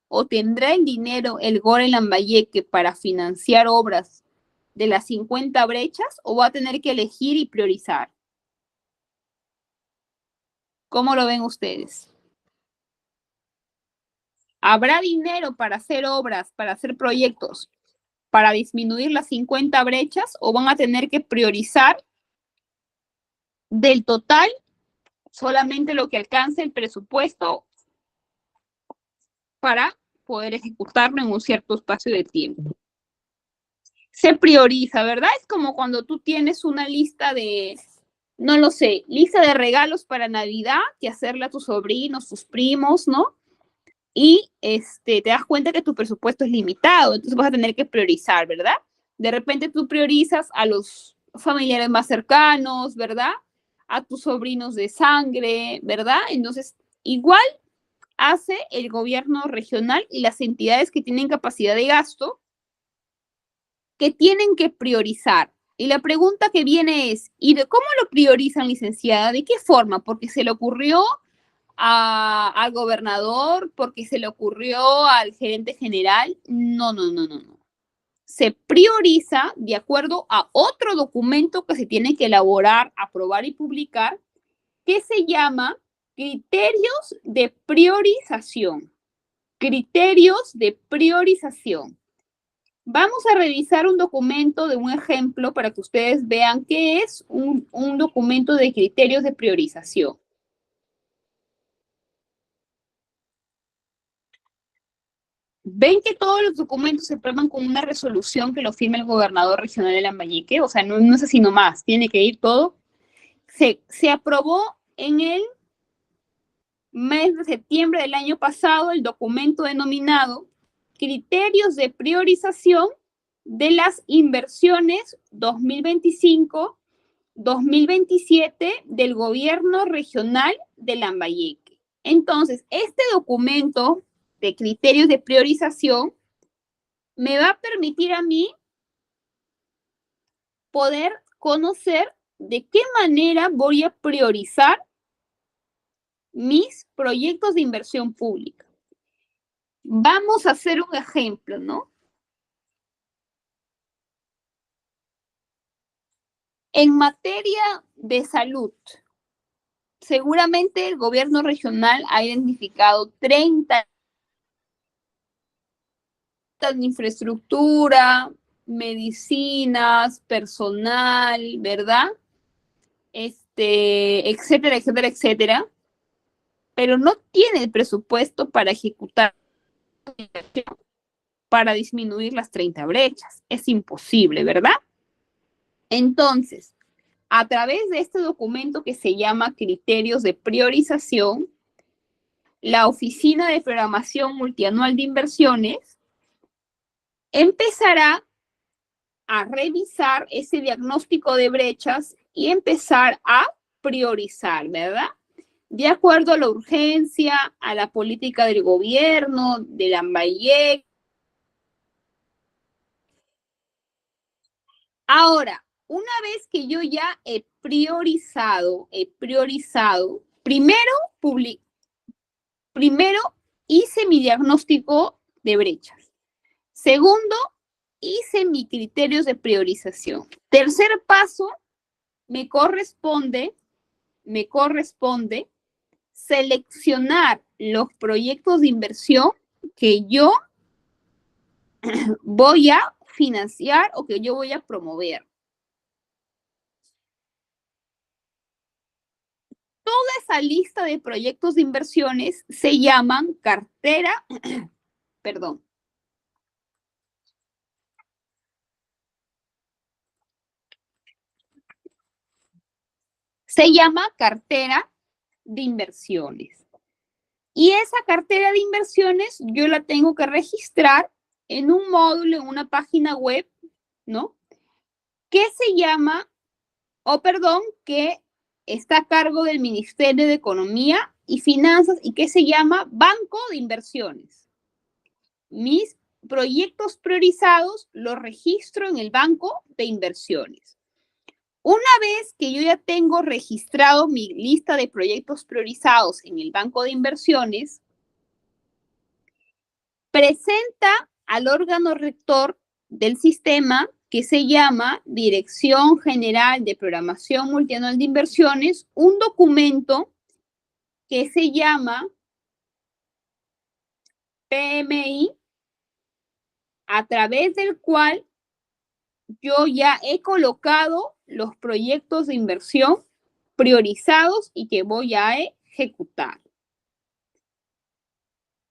S1: o tendrá el dinero el GORE Lambayeque para financiar obras de las 50 brechas o va a tener que elegir y priorizar? ¿Cómo lo ven ustedes? ¿Habrá dinero para hacer obras, para hacer proyectos, para disminuir las 50 brechas o van a tener que priorizar del total solamente lo que alcance el presupuesto para poder ejecutarlo en un cierto espacio de tiempo? Se prioriza, ¿verdad? Es como cuando tú tienes una lista de, no lo sé, lista de regalos para Navidad que hacerle a tus sobrinos, tus primos, ¿no? Y te das cuenta que tu presupuesto es limitado, entonces vas a tener que priorizar, ¿verdad? De repente tú priorizas a los familiares más cercanos, ¿verdad? A tus sobrinos de sangre, ¿verdad? Entonces, igual hace el gobierno regional y las entidades que tienen capacidad de gasto que tienen que priorizar. Y la pregunta que viene es, ¿y de cómo lo priorizan, licenciada? ¿De qué forma? ¿Porque se le ocurrió al gobernador? ¿Porque se le ocurrió al gerente general? No. Se prioriza de acuerdo a otro documento que se tiene que elaborar, aprobar y publicar, que se llama criterios de priorización. Criterios de priorización. Vamos a revisar un documento de un ejemplo para que ustedes vean qué es un documento de criterios de priorización. Ven que todos los documentos se aprueban con una resolución que lo firma el gobernador regional de Lambayeque, o sea, no es así nomás, tiene que ir todo. Se aprobó en el mes de septiembre del año pasado el documento denominado Criterios de Priorización de las Inversiones 2025-2027 del Gobierno Regional de Lambayeque. Entonces, este documento de criterios de priorización me va a permitir a mí poder conocer de qué manera voy a priorizar mis proyectos de inversión pública. Vamos a hacer un ejemplo, ¿no? En materia de salud, seguramente el gobierno regional ha identificado 30 de infraestructura, medicinas, personal, ¿verdad? Etcétera, etcétera, etcétera, pero no tiene el presupuesto para ejecutar, para disminuir las 30 brechas. Es imposible, ¿verdad? Entonces, a través de este documento que se llama Criterios de Priorización, la Oficina de Programación Multianual de Inversiones empezará a revisar ese diagnóstico de brechas y empezar a priorizar, ¿verdad? De acuerdo a la urgencia, a la política del gobierno, de Lambayeque. Ahora, una vez que yo ya he priorizado, primero hice mi diagnóstico de brechas. Segundo, hice mis criterios de priorización. Tercer paso, me corresponde seleccionar los proyectos de inversión que yo voy a financiar o que yo voy a promover. Toda esa lista de proyectos de inversiones se llaman cartera, perdón. Se llama cartera de inversiones. Y esa cartera de inversiones yo la tengo que registrar en un módulo, en una página web, ¿no? Que se llama, que está a cargo del Ministerio de Economía y Finanzas y que se llama Banco de Inversiones. Mis proyectos priorizados los registro en el Banco de Inversiones. Una vez que yo ya tengo registrado mi lista de proyectos priorizados en el Banco de Inversiones, presenta al órgano rector del sistema que se llama Dirección General de Programación Multianual de Inversiones, un documento que se llama PMI, a través del cual yo ya he colocado los proyectos de inversión priorizados y que voy a ejecutar.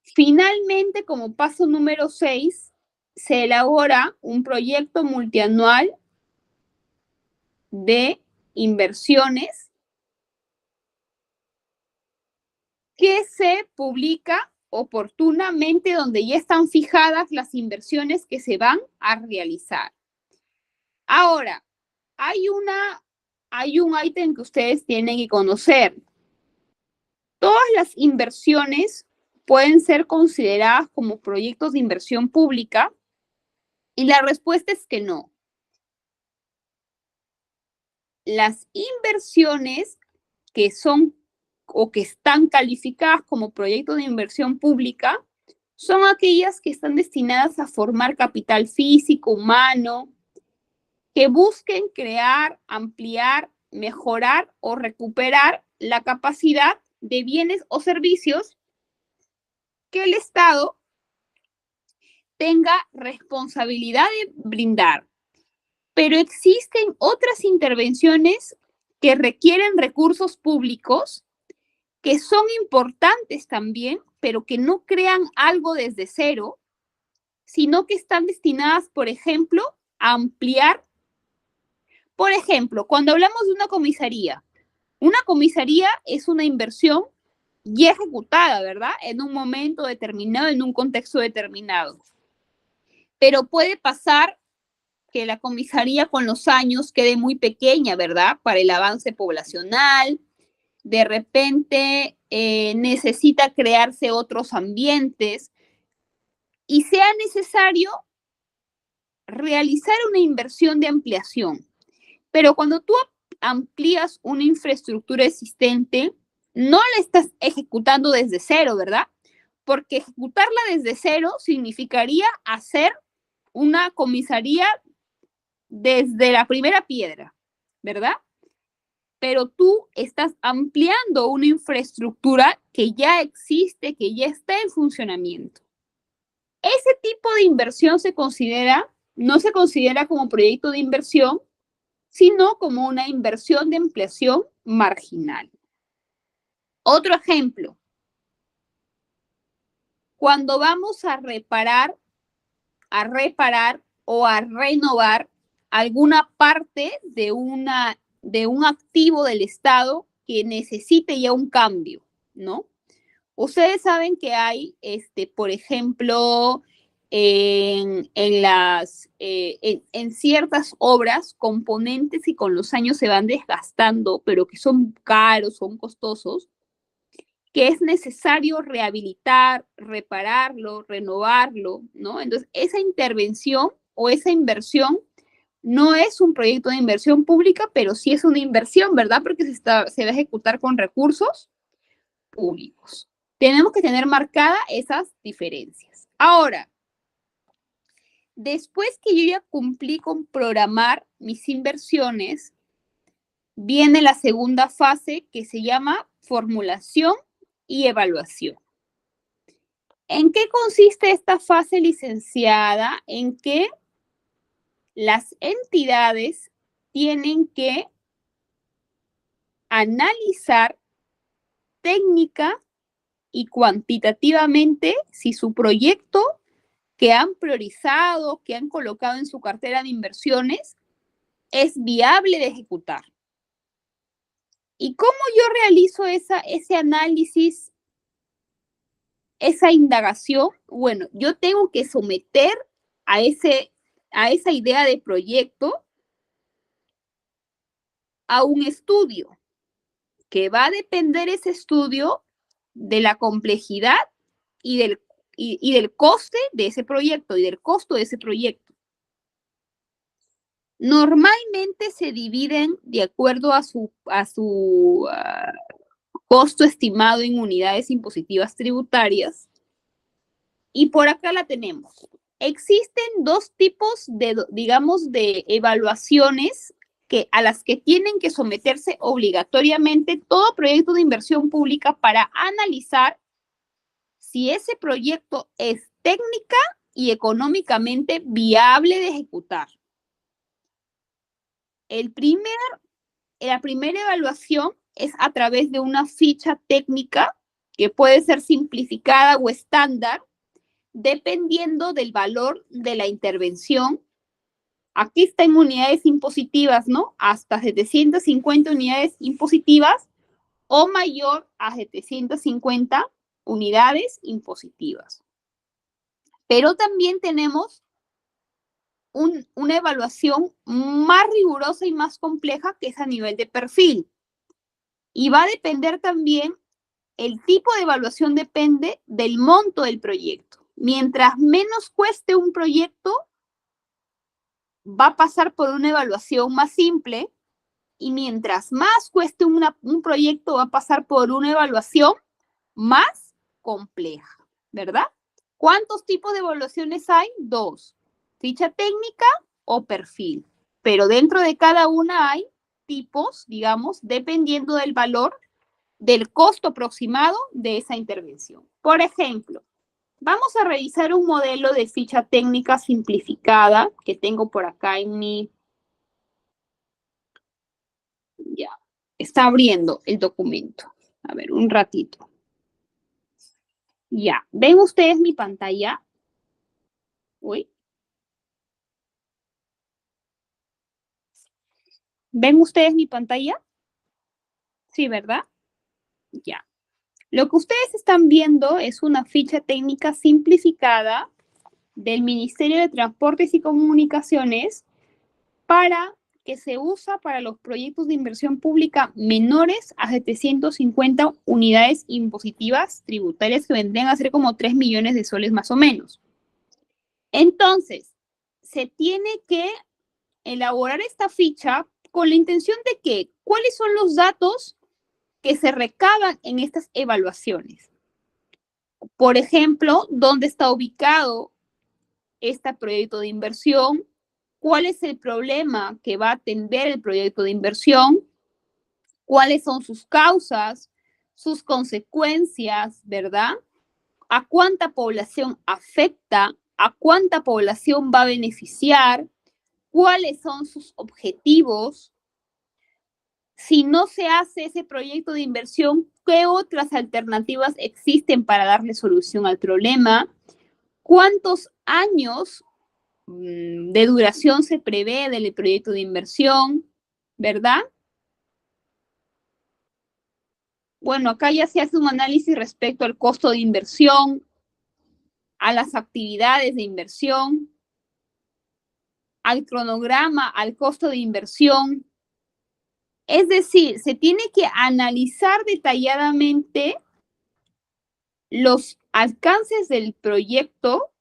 S1: Finalmente, como paso número 6, se elabora un proyecto multianual de inversiones que se publica oportunamente donde ya están fijadas las inversiones que se van a realizar. Ahora, hay un ítem que ustedes tienen que conocer. Todas las inversiones pueden ser consideradas como proyectos de inversión pública y la respuesta es que no. Las inversiones que son o que están calificadas como proyectos de inversión pública son aquellas que están destinadas a formar capital físico, humano, que busquen crear, ampliar, mejorar o recuperar la capacidad de bienes o servicios que el Estado tenga responsabilidad de brindar. Pero existen otras intervenciones que requieren recursos públicos que son importantes también, pero que no crean algo desde cero, sino que están destinadas, por ejemplo, a ampliar. Por ejemplo, cuando hablamos de una comisaría es una inversión ya ejecutada, ¿verdad? En un momento determinado, en un contexto determinado. Pero puede pasar que la comisaría con los años quede muy pequeña, ¿verdad? Para el avance poblacional, de repente necesita crearse otros ambientes y sea necesario realizar una inversión de ampliación. Pero cuando tú amplías una infraestructura existente, no la estás ejecutando desde cero, ¿verdad? Porque ejecutarla desde cero significaría hacer una comisaría desde la primera piedra, ¿verdad? Pero tú estás ampliando una infraestructura que ya existe, que ya está en funcionamiento. Ese tipo de inversión no se considera como proyecto de inversión, sino como una inversión de ampliación marginal. Otro ejemplo, cuando vamos a reparar o a renovar alguna parte de un activo del Estado que necesite ya un cambio, ¿no? Ustedes saben que hay, por ejemplo, en ciertas obras, componentes y con los años se van desgastando, pero que son caros, son costosos, que es necesario rehabilitar, repararlo, renovarlo, ¿no? Entonces, esa intervención o esa inversión no es un proyecto de inversión pública, pero sí es una inversión, ¿verdad? Porque se va a ejecutar con recursos públicos. Tenemos que tener marcadas esas diferencias. Ahora, después que yo ya cumplí con programar mis inversiones, viene la segunda fase que se llama formulación y evaluación. ¿En qué consiste esta fase, licenciada? En que las entidades tienen que analizar técnica y cuantitativamente si su proyecto que han priorizado, que han colocado en su cartera de inversiones, es viable de ejecutar. ¿Y cómo yo realizo ese análisis, esa indagación? Bueno, yo tengo que someter a esa idea de proyecto a un estudio, que va a depender ese estudio de la complejidad y del coste de ese proyecto y del costo de ese proyecto. Normalmente se dividen de acuerdo a su costo estimado en unidades impositivas tributarias. Y por acá la tenemos. Existen dos tipos digamos, de evaluaciones a las que tienen que someterse obligatoriamente todo proyecto de inversión pública para analizar si ese proyecto es técnica y económicamente viable de ejecutar. La primera evaluación es a través de una ficha técnica que puede ser simplificada o estándar, dependiendo del valor de la intervención. Aquí está en unidades impositivas, ¿no? Hasta 750 unidades impositivas o mayor a 750 unidades impositivas. Pero también tenemos una evaluación más rigurosa y más compleja que es a nivel de perfil. Y va a depender también, el tipo de evaluación depende del monto del proyecto. Mientras menos cueste un proyecto, va a pasar por una evaluación más simple, y mientras más cueste un proyecto, va a pasar por una evaluación más compleja, ¿verdad? ¿Cuántos tipos de evaluaciones hay? Dos: ficha técnica o perfil. Pero dentro de cada una hay tipos, digamos, dependiendo del valor, del costo aproximado de esa intervención. Por ejemplo, Vamos a revisar un modelo de ficha técnica simplificada que tengo por acá en mi... Ya, está abriendo el documento. A ver, un ratito. Ya, ¿ven ustedes mi pantalla? Uy. ¿Ven ustedes mi pantalla? Sí, ¿verdad? Ya. Lo que ustedes están viendo es una ficha técnica simplificada del Ministerio de Transportes y Comunicaciones para que se usa para los proyectos de inversión pública menores a 750 unidades impositivas tributarias que vendrían a ser como 3 millones de soles más o menos. Entonces, se tiene que elaborar esta ficha con la intención de que, ¿cuáles son los datos que se recaban en estas evaluaciones? Por ejemplo, ¿dónde está ubicado este proyecto de inversión? ¿Cuál es el problema que va a atender el proyecto de inversión? ¿Cuáles son sus causas, sus consecuencias, verdad? ¿A cuánta población afecta? ¿A cuánta población va a beneficiar? ¿Cuáles son sus objetivos? Si no se hace ese proyecto de inversión, ¿qué otras alternativas existen para darle solución al problema? ¿Cuántos años de duración se prevé del proyecto de inversión? ¿Verdad? Bueno, acá ya se hace un análisis respecto al costo de inversión, a las actividades de inversión, al cronograma, al costo de inversión. Es decir, se tiene que analizar detalladamente los alcances del proyecto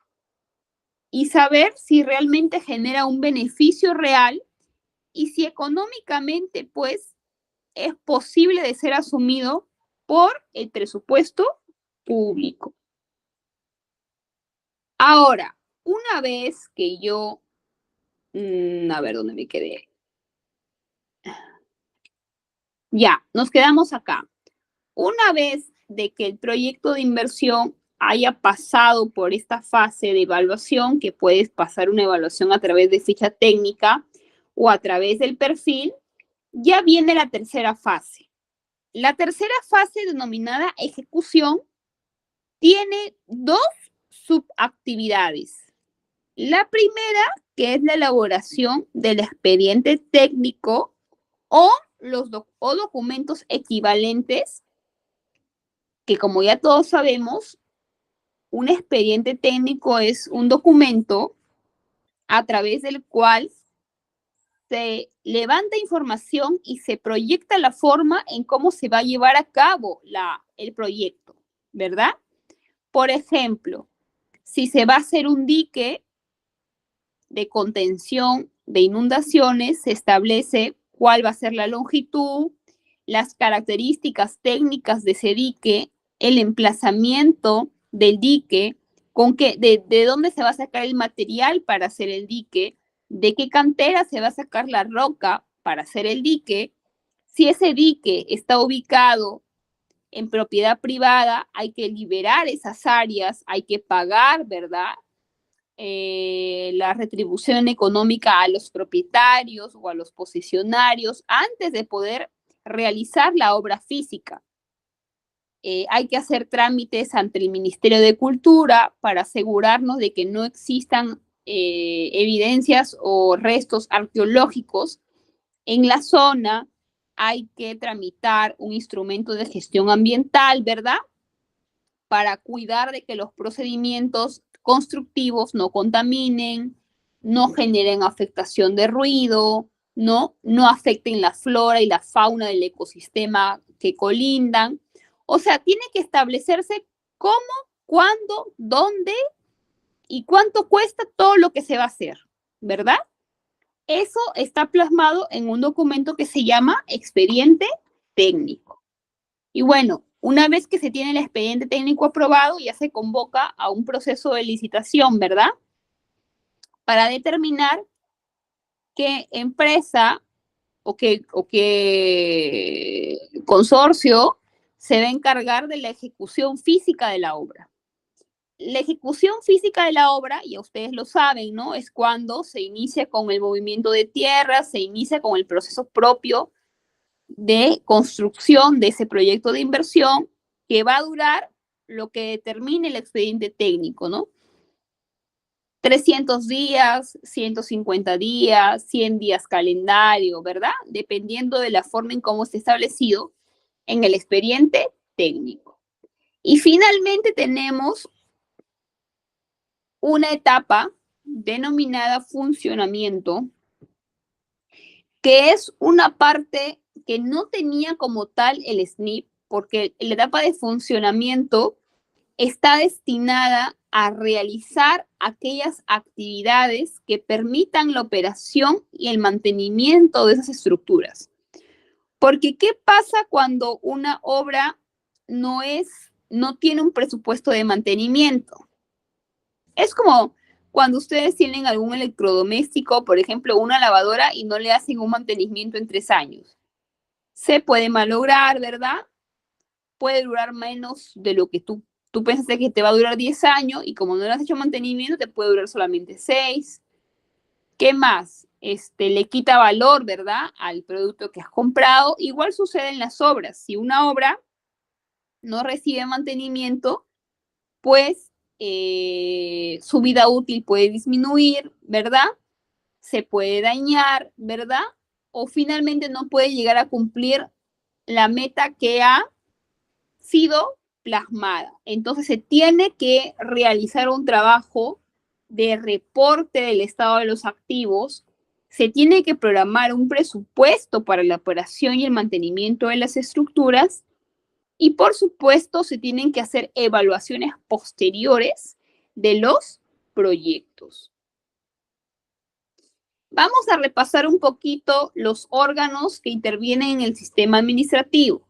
S1: y saber si realmente genera un beneficio real y si económicamente, pues, es posible de ser asumido por el presupuesto público. Ahora, una vez que yo, a ver dónde me quedé. Ya, nos quedamos acá. Una vez de que el proyecto de inversión haya pasado por esta fase de evaluación, que puedes pasar una evaluación a través de ficha técnica o a través del perfil, ya viene la tercera fase. La tercera fase, denominada ejecución, tiene dos subactividades. La primera, que es la elaboración del expediente técnico o los documentos equivalentes, que como ya todos sabemos, un expediente técnico es un documento a través del cual se levanta información y se proyecta la forma en cómo se va a llevar a cabo el proyecto, ¿verdad? Por ejemplo, si se va a hacer un dique de contención de inundaciones, se establece cuál va a ser la longitud, las características técnicas de ese dique, el emplazamiento del dique, de dónde se va a sacar el material para hacer el dique, de qué cantera se va a sacar la roca para hacer el dique. Si ese dique está ubicado en propiedad privada, hay que liberar esas áreas, hay que pagar, ¿verdad? La retribución económica a los propietarios o a los posesionarios antes de poder realizar la obra física. Hay que hacer trámites ante el Ministerio de Cultura para asegurarnos de que no existan evidencias o restos arqueológicos en la zona. Hay que tramitar un instrumento de gestión ambiental, ¿verdad? Para cuidar de que los procedimientos constructivos no contaminen, no generen afectación de ruido, no afecten la flora y la fauna del ecosistema que colindan. O sea, tiene que establecerse cómo, cuándo, dónde y cuánto cuesta todo lo que se va a hacer, ¿verdad? Eso está plasmado en un documento que se llama expediente técnico. Y bueno, una vez que se tiene el expediente técnico aprobado, ya se convoca a un proceso de licitación, ¿verdad? Para determinar qué empresa o qué consorcio se va a encargar de la ejecución física de la obra. La ejecución física de la obra, ya ustedes lo saben, ¿no? Es cuando se inicia con el movimiento de tierra, se inicia con el proceso propio de construcción de ese proyecto de inversión que va a durar lo que determine el expediente técnico, ¿no? 300 días, 150 días, 100 días calendario, ¿verdad? Dependiendo de la forma en cómo esté establecido en el expediente técnico. Y finalmente tenemos una etapa denominada funcionamiento, que es una parte que no tenía como tal el SNIP, porque la etapa de funcionamiento está destinada a realizar aquellas actividades que permitan la operación y el mantenimiento de esas estructuras. Porque ¿qué pasa cuando una obra no tiene un presupuesto de mantenimiento? Es como cuando ustedes tienen algún electrodoméstico, por ejemplo, una lavadora, y no le hacen un mantenimiento en 3 años. Se puede malograr, ¿verdad? Puede durar menos de lo que tú pensaste que te va a durar 10 años y como no le has hecho mantenimiento, te puede durar solamente 6. ¿Qué más? Le quita valor, ¿verdad? Al producto que has comprado. Igual sucede en las obras. Si una obra no recibe mantenimiento, pues su vida útil puede disminuir, ¿verdad? Se puede dañar, ¿verdad? O finalmente no puede llegar a cumplir la meta que ha sido plasmada. Entonces se tiene que realizar un trabajo de reporte del estado de los activos, se tiene que programar un presupuesto para la operación y el mantenimiento de las estructuras y por supuesto se tienen que hacer evaluaciones posteriores de los proyectos. Vamos a repasar un poquito los órganos que intervienen en el sistema administrativo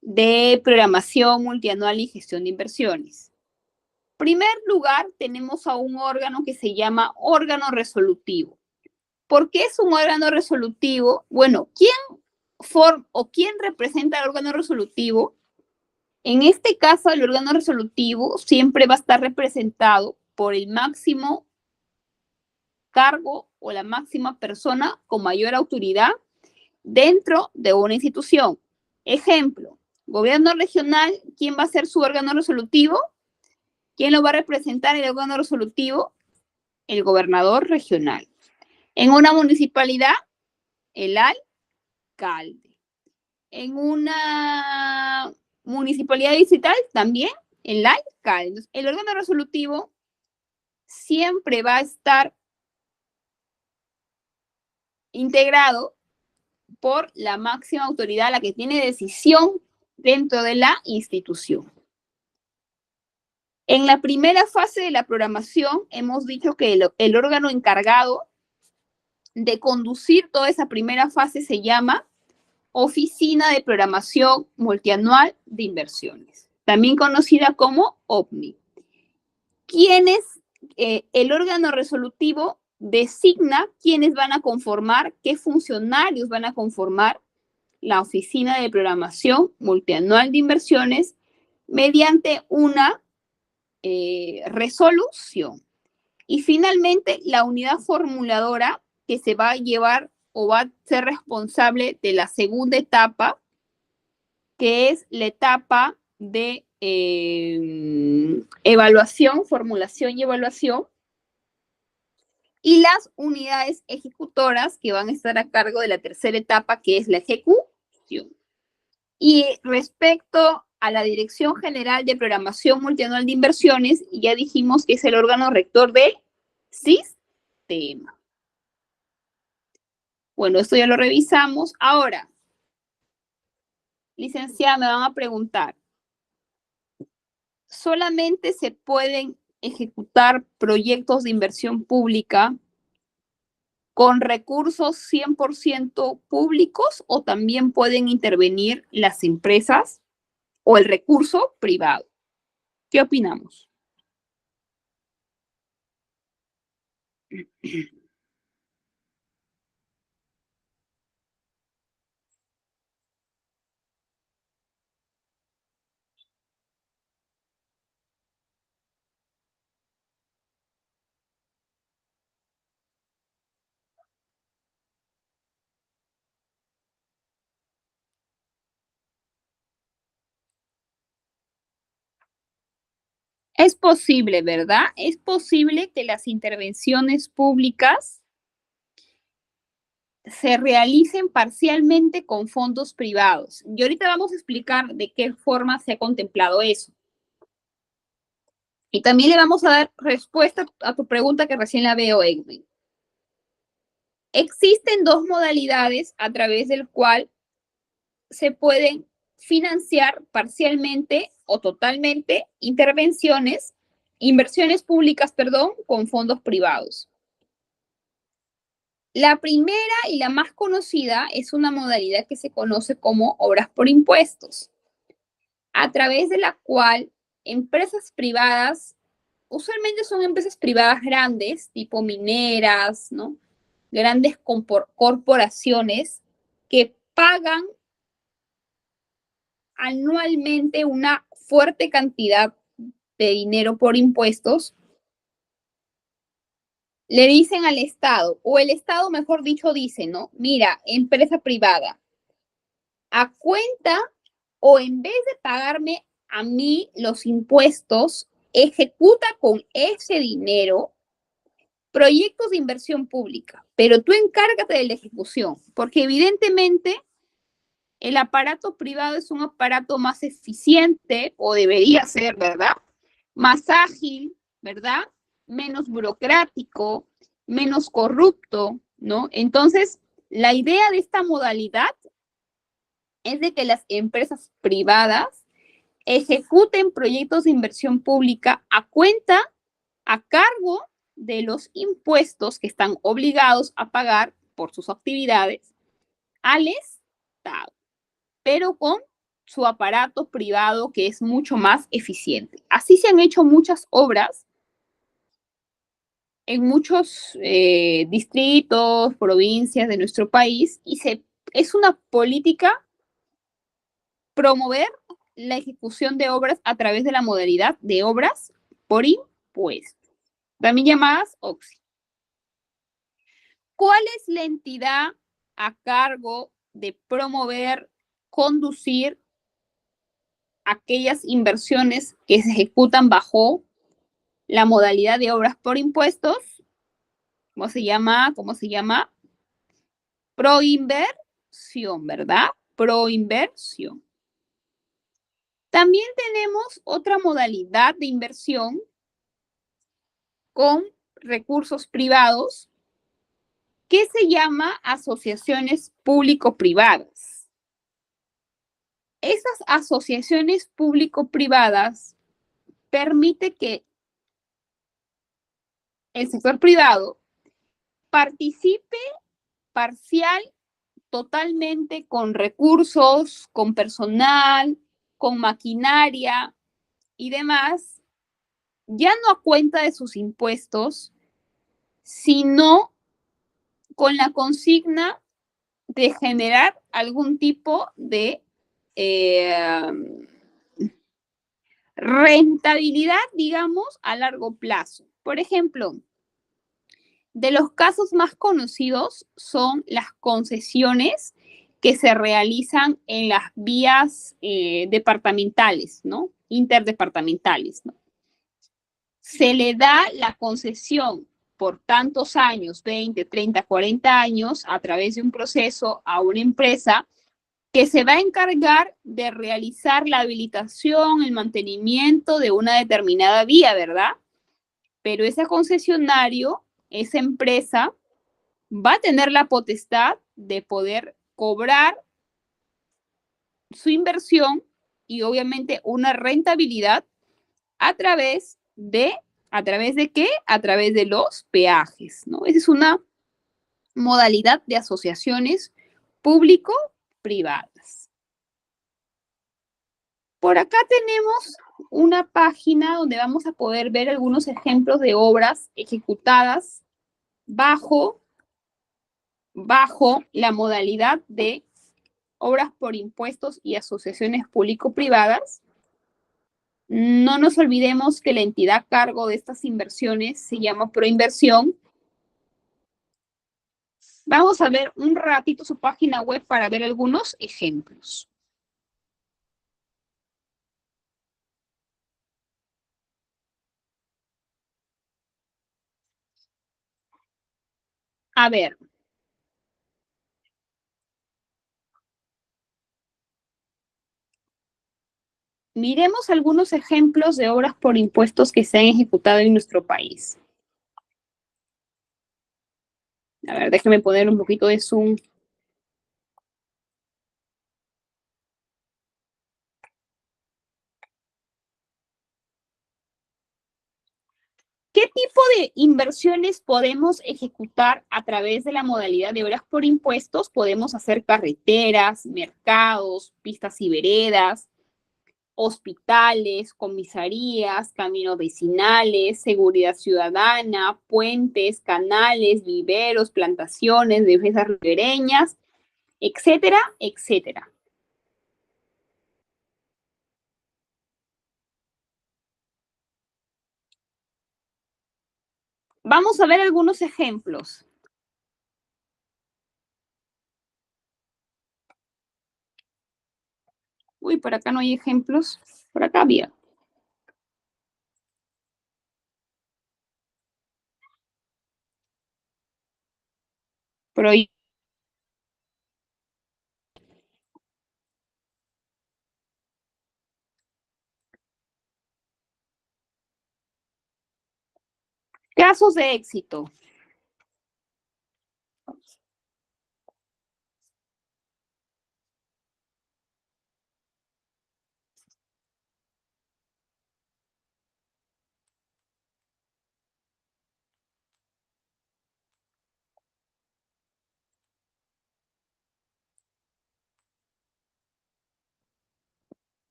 S1: de programación multianual y gestión de inversiones. En primer lugar, tenemos a un órgano que se llama órgano resolutivo. ¿Por qué es un órgano resolutivo? Bueno, ¿quién representa el órgano resolutivo? En este caso, el órgano resolutivo siempre va a estar representado por el máximo cargo o la máxima persona con mayor autoridad dentro de una institución. Ejemplo, gobierno regional, ¿quién va a ser su órgano resolutivo? ¿Quién lo va a representar en el órgano resolutivo? El gobernador regional. En una municipalidad, el alcalde. En una municipalidad distrital, también el alcalde. Entonces, el órgano resolutivo siempre va a estar integrado por la máxima autoridad, la que tiene decisión dentro de la institución. En la primera fase de la programación hemos dicho que el órgano encargado de conducir toda esa primera fase se llama Oficina de Programación Multianual de Inversiones, también conocida como OVNI. El órgano resolutivo designa quiénes van a conformar, qué funcionarios van a conformar la Oficina de Programación Multianual de Inversiones mediante una resolución. Y finalmente, la unidad formuladora que se va a llevar o va a ser responsable de la segunda etapa, que es la etapa de evaluación, formulación y evaluación, y las unidades ejecutoras que van a estar a cargo de la tercera etapa, que es la ejecución. Y respecto a la Dirección General de Programación Multianual de Inversiones, ya dijimos que es el órgano rector del sistema. Bueno, esto ya lo revisamos. Ahora, licenciada, me van a preguntar, ¿solamente se pueden ejecutar proyectos de inversión pública con recursos 100% públicos o también pueden intervenir las empresas o el recurso privado? ¿Qué opinamos? Es posible, ¿verdad? Es posible que las intervenciones públicas se realicen parcialmente con fondos privados. Y ahorita vamos a explicar de qué forma se ha contemplado eso. Y también le vamos a dar respuesta a tu pregunta que recién la veo, Edwin. Existen dos modalidades a través del cual se pueden financiar parcialmente o totalmente inversiones públicas, perdón, con fondos privados. La primera y la más conocida es una modalidad que se conoce como obras por impuestos, a través de la cual empresas privadas, usualmente son empresas privadas grandes, tipo mineras, ¿no? Grandes corporaciones que pagan anualmente una fuerte cantidad de dinero por impuestos, le dicen al Estado, o el Estado, mejor dicho, dice, ¿no? Mira, empresa privada, a cuenta o en vez de pagarme a mí los impuestos, ejecuta con ese dinero proyectos de inversión pública, pero tú encárgate de la ejecución, porque evidentemente el aparato privado es un aparato más eficiente, o debería ser, ¿verdad? Más ágil, ¿verdad? Menos burocrático, menos corrupto, ¿no? Entonces, la idea de esta modalidad es de que las empresas privadas ejecuten proyectos de inversión pública a cuenta, a cargo de los impuestos que están obligados a pagar por sus actividades al Estado, pero con su aparato privado que es mucho más eficiente. Así se han hecho muchas obras en muchos distritos, provincias de nuestro país, y es una política promover la ejecución de obras a través de la modalidad de obras por impuesto, también llamadas OXI. ¿Cuál es la entidad a cargo de promover, conducir aquellas inversiones que se ejecutan bajo la modalidad de obras por impuestos? ¿Cómo se llama? ¿Cómo se llama? Proinversión, ¿verdad? Proinversión. También tenemos otra modalidad de inversión con recursos privados que se llama asociaciones público-privadas. Esas asociaciones público-privadas permiten que el sector privado participe parcial, totalmente, con recursos, con personal, con maquinaria y demás, ya no a cuenta de sus impuestos, sino con la consigna de generar algún tipo de rentabilidad, digamos, a largo plazo. Por ejemplo, de los casos más conocidos son las concesiones que se realizan en las vías departamentales, ¿no? Interdepartamentales, ¿no? Se le da la concesión por tantos años, 20, 30, 40 años, a través de un proceso a una empresa que se va a encargar de realizar la habilitación, el mantenimiento de una determinada vía, ¿verdad? Pero ese concesionario, esa empresa, va a tener la potestad de poder cobrar su inversión y obviamente una rentabilidad a través ¿a través de qué? A través de los peajes, ¿no? Esa es una modalidad de asociaciones público-privadas. Por acá tenemos una página donde vamos a poder ver algunos ejemplos de obras ejecutadas bajo la modalidad de obras por impuestos y asociaciones público-privadas. No nos olvidemos que la entidad a cargo de estas inversiones se llama Proinversión. Vamos a ver un ratito su página web para ver algunos ejemplos. A ver, miremos algunos ejemplos de obras por impuestos que se han ejecutado en nuestro país. A ver, déjeme poner un poquito de zoom. ¿Qué tipo de inversiones podemos ejecutar a través de la modalidad de obras por impuestos? Podemos hacer carreteras, mercados, pistas y veredas, hospitales, comisarías, caminos vecinales, seguridad ciudadana, puentes, canales, viveros, plantaciones, defensas ribereñas, etcétera, etcétera. Vamos a ver algunos ejemplos. Uy, por acá no hay ejemplos. Por acá había. Pero casos de éxito.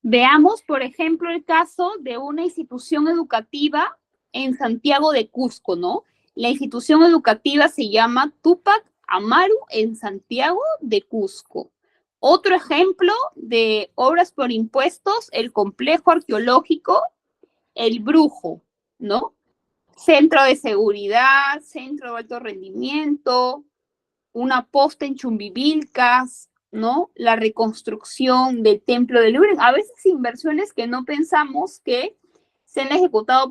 S1: Veamos, por ejemplo, el caso de una institución educativa en Santiago de Cusco, ¿no? La institución educativa se llama Tupac Amaru en Santiago de Cusco. Otro ejemplo de obras por impuestos, el complejo arqueológico El Brujo, ¿no? Centro de seguridad, centro de alto rendimiento, una posta en Chumbivilcas, ¿no? La reconstrucción del templo de Louvre. A veces inversiones que no pensamos que se han ejecutado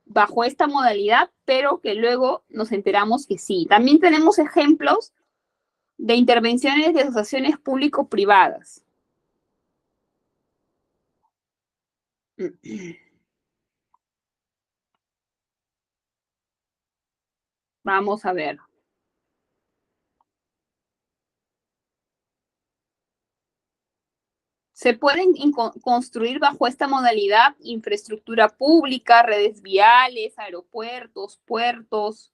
S1: bajo esta modalidad, pero que luego nos enteramos que sí. También tenemos ejemplos de intervenciones de asociaciones público-privadas. Vamos a ver. Se pueden construir bajo esta modalidad infraestructura pública, redes viales, aeropuertos, puertos,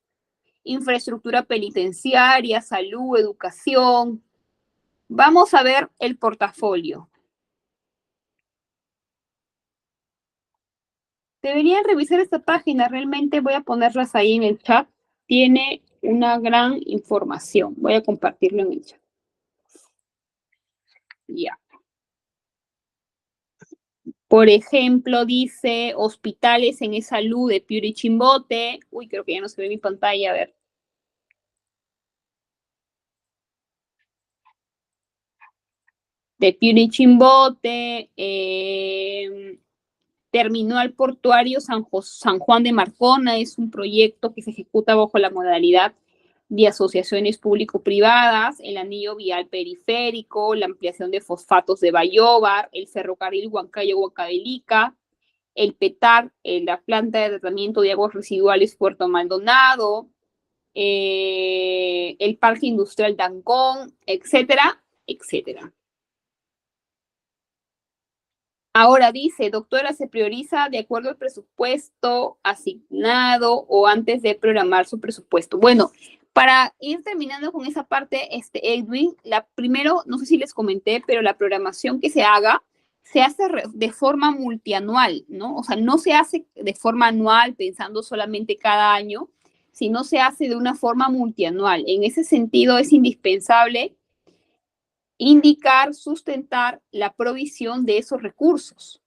S1: infraestructura penitenciaria, salud, educación. Vamos a ver el portafolio. Deberían revisar esta página, realmente voy a ponerlas ahí en el chat. Tiene una gran información. Voy a compartirlo en el chat. Ya. Por ejemplo, dice hospitales en salud de Piura y Chimbote. Uy, creo que ya no se ve mi pantalla, a ver. De Piura y Chimbote, Terminal Portuario San Juan de Marcona es un proyecto que se ejecuta bajo la modalidad de asociaciones público-privadas, el anillo vial periférico, la ampliación de fosfatos de Bayobar, el ferrocarril Huancayo-Huancavelica, el PETAR, la planta de tratamiento de aguas residuales Puerto Maldonado, el parque industrial Dancón, etcétera, etcétera. Ahora dice, doctora, se prioriza de acuerdo al presupuesto asignado o antes de programar su presupuesto. Bueno, para ir terminando con esa parte, Edwin, primero, no sé si les comenté, pero la programación que se haga se hace de forma multianual, ¿no? O sea, no se hace de forma anual pensando solamente cada año, sino se hace de una forma multianual. En ese sentido, es indispensable indicar, sustentar la provisión de esos recursos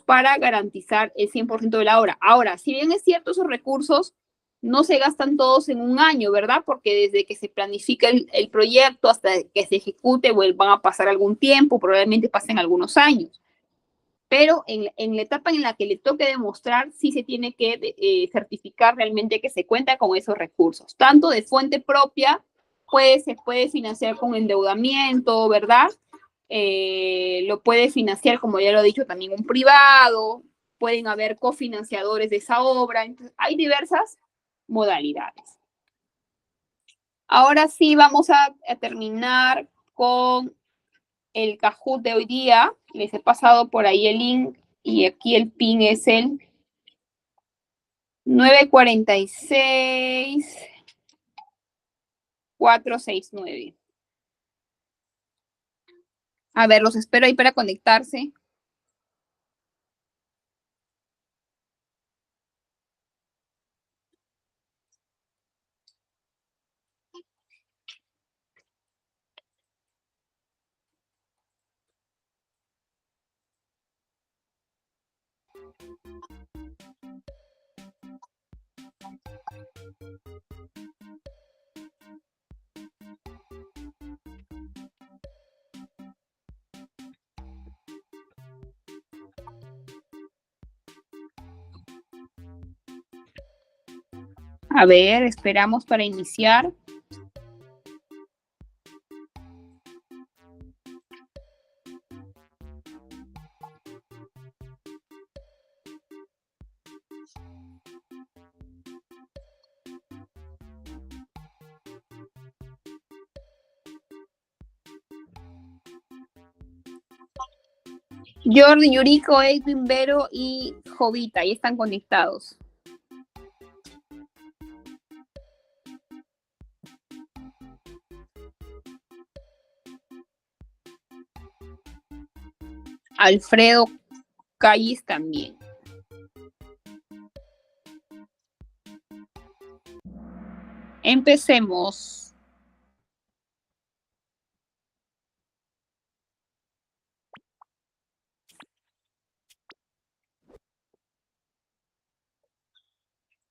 S1: para garantizar el 100% de la obra. Ahora, si bien es cierto, esos recursos no se gastan todos en un año, ¿verdad? Porque desde que se planifica el proyecto hasta que se ejecute, van a pasar algún tiempo, probablemente pasen algunos años. pero en la etapa en la que le toque demostrar, sí se tiene que certificar realmente que se cuenta con esos recursos, tanto de fuente propia, pues se puede financiar con endeudamiento, ¿verdad? Lo puede financiar, como ya lo he dicho, también un privado, pueden haber cofinanciadores de esa obra, entonces hay diversas modalidades. Ahora sí vamos a terminar con el Kahoot de hoy día. Les he pasado por ahí el link y aquí el pin es el 946-469. A ver, los espero ahí para conectarse. A ver, esperamos para iniciar. Jordi, Yuriko, Edwin, Vero y Jovita, ahí están conectados. Alfredo Calles también. Empecemos.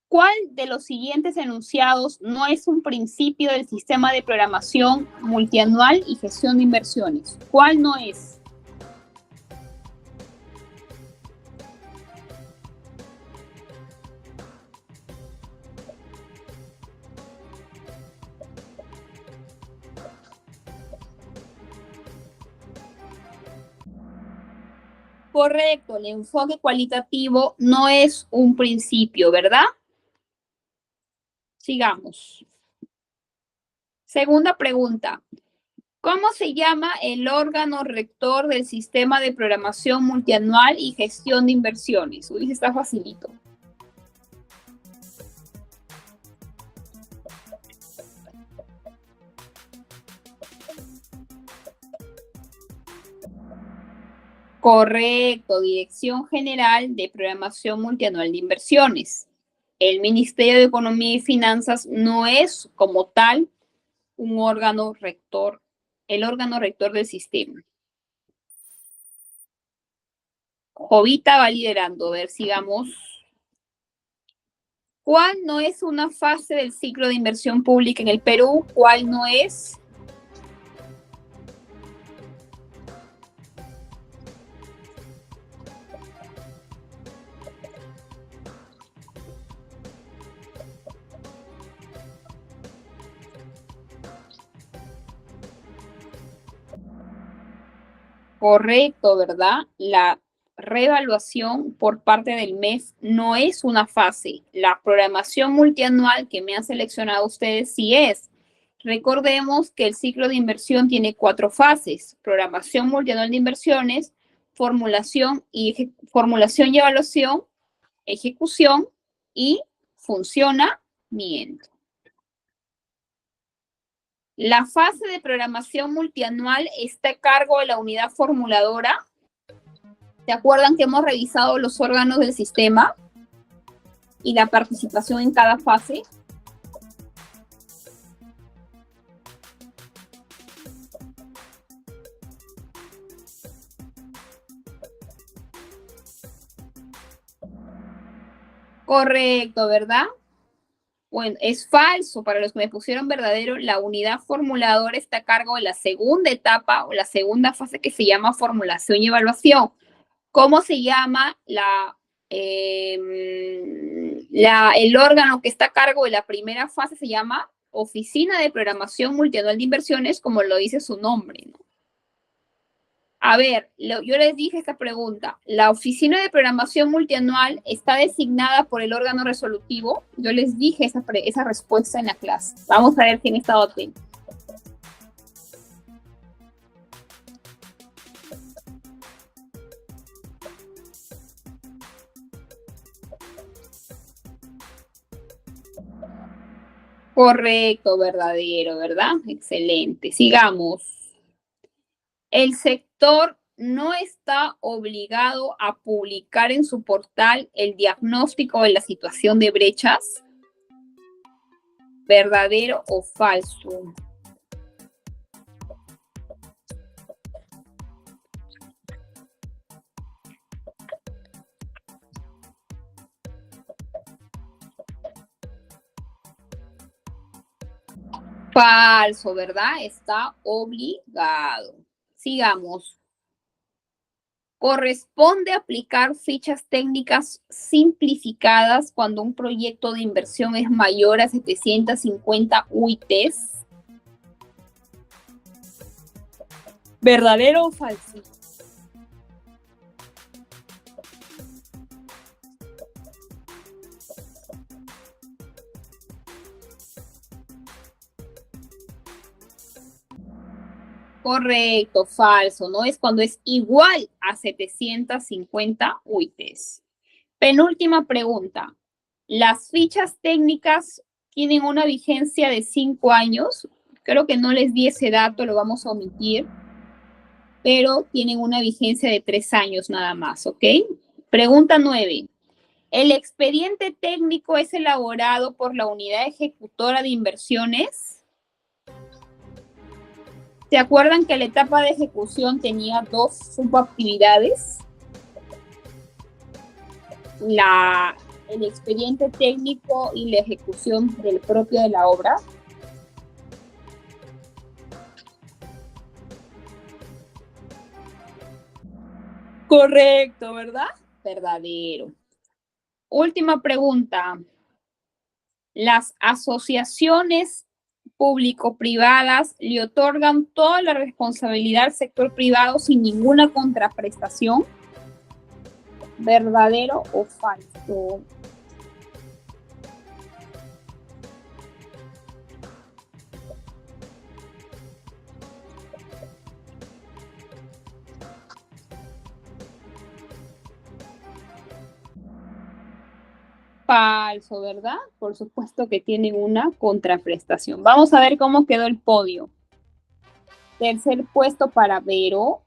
S1: ¿Cuál de los siguientes enunciados no es un principio del sistema de programación multianual y gestión de inversiones? ¿Cuál no es? Correcto, el enfoque cualitativo no es un principio, ¿verdad? Sigamos. Segunda pregunta. ¿Cómo se llama el órgano rector del sistema de programación multianual y gestión de inversiones? Uy, está facilito. Correcto, Dirección General de Programación Multianual de Inversiones. El Ministerio de Economía y Finanzas no es como tal un órgano rector, el órgano rector del sistema. Jovita va liderando, a ver, sigamos. ¿Cuál no es una fase del ciclo de inversión pública en el Perú? ¿Cuál no es? Correcto, ¿verdad? La reevaluación por parte del MES no es una fase. La programación multianual que me han seleccionado ustedes sí es. Recordemos que el ciclo de inversión tiene 4 fases: programación multianual de inversiones, formulación y evaluación, ejecución y funcionamiento. La fase de programación multianual está a cargo de la unidad formuladora. ¿Se acuerdan que hemos revisado los órganos del sistema y la participación en cada fase? Correcto, ¿verdad? Bueno, es falso. Para los que me pusieron verdadero, la unidad formuladora está a cargo de la segunda etapa o la segunda fase, que se llama formulación y evaluación. ¿Cómo se llama el órgano que está a cargo de la primera fase? Se llama Oficina de Programación Multianual de Inversiones, como lo dice su nombre, ¿no? A ver, yo les dije esta pregunta. ¿La Oficina de Programación Multianual está designada por el órgano resolutivo? Yo les dije esa respuesta en la clase. Vamos a ver quién ha estado atento. Correcto, verdadero, ¿verdad? Excelente. Sigamos. El sector no está obligado a publicar en su portal el diagnóstico de la situación de brechas. ¿Verdadero o falso? Falso, ¿verdad? Está obligado. Sigamos. Corresponde aplicar fichas técnicas simplificadas cuando un proyecto de inversión es mayor a 750 UITs. ¿Verdadero o falso? Correcto, falso, ¿no? Es cuando es igual a 750 UITs. Penúltima pregunta. ¿Las fichas técnicas tienen una vigencia de 5 años? Creo que no les di ese dato, lo vamos a omitir, pero tienen una vigencia de 3 años nada más, ¿ok? Pregunta 9. ¿El expediente técnico es elaborado por la unidad ejecutora de inversiones? ¿Se acuerdan que la etapa de ejecución tenía 2 subactividades? El expediente técnico y la ejecución del propio de la obra. Correcto, ¿verdad? Verdadero. Última pregunta. Las asociaciones público-privadas le otorgan toda la responsabilidad al sector privado sin ninguna contraprestación. ¿Verdadero o falso? Falso, ¿verdad? Por supuesto que tienen una contraprestación. Vamos a ver cómo quedó el podio. Tercer puesto para Vero.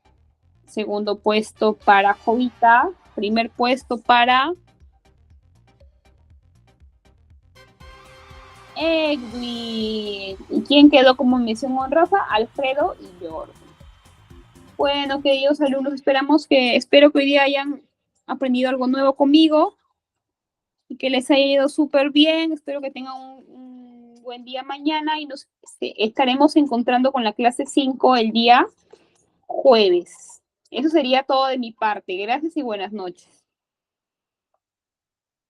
S1: Segundo puesto para Jovita. Primer puesto para Edwin. ¿Y quién quedó como mención honrosa? Alfredo y Jordi. Bueno, queridos alumnos, espero que hoy día hayan aprendido algo nuevo conmigo y que les haya ido súper bien. Espero que tengan un buen día mañana y nos estaremos encontrando con la clase 5 el día jueves. Eso sería todo de mi parte. Gracias y buenas noches.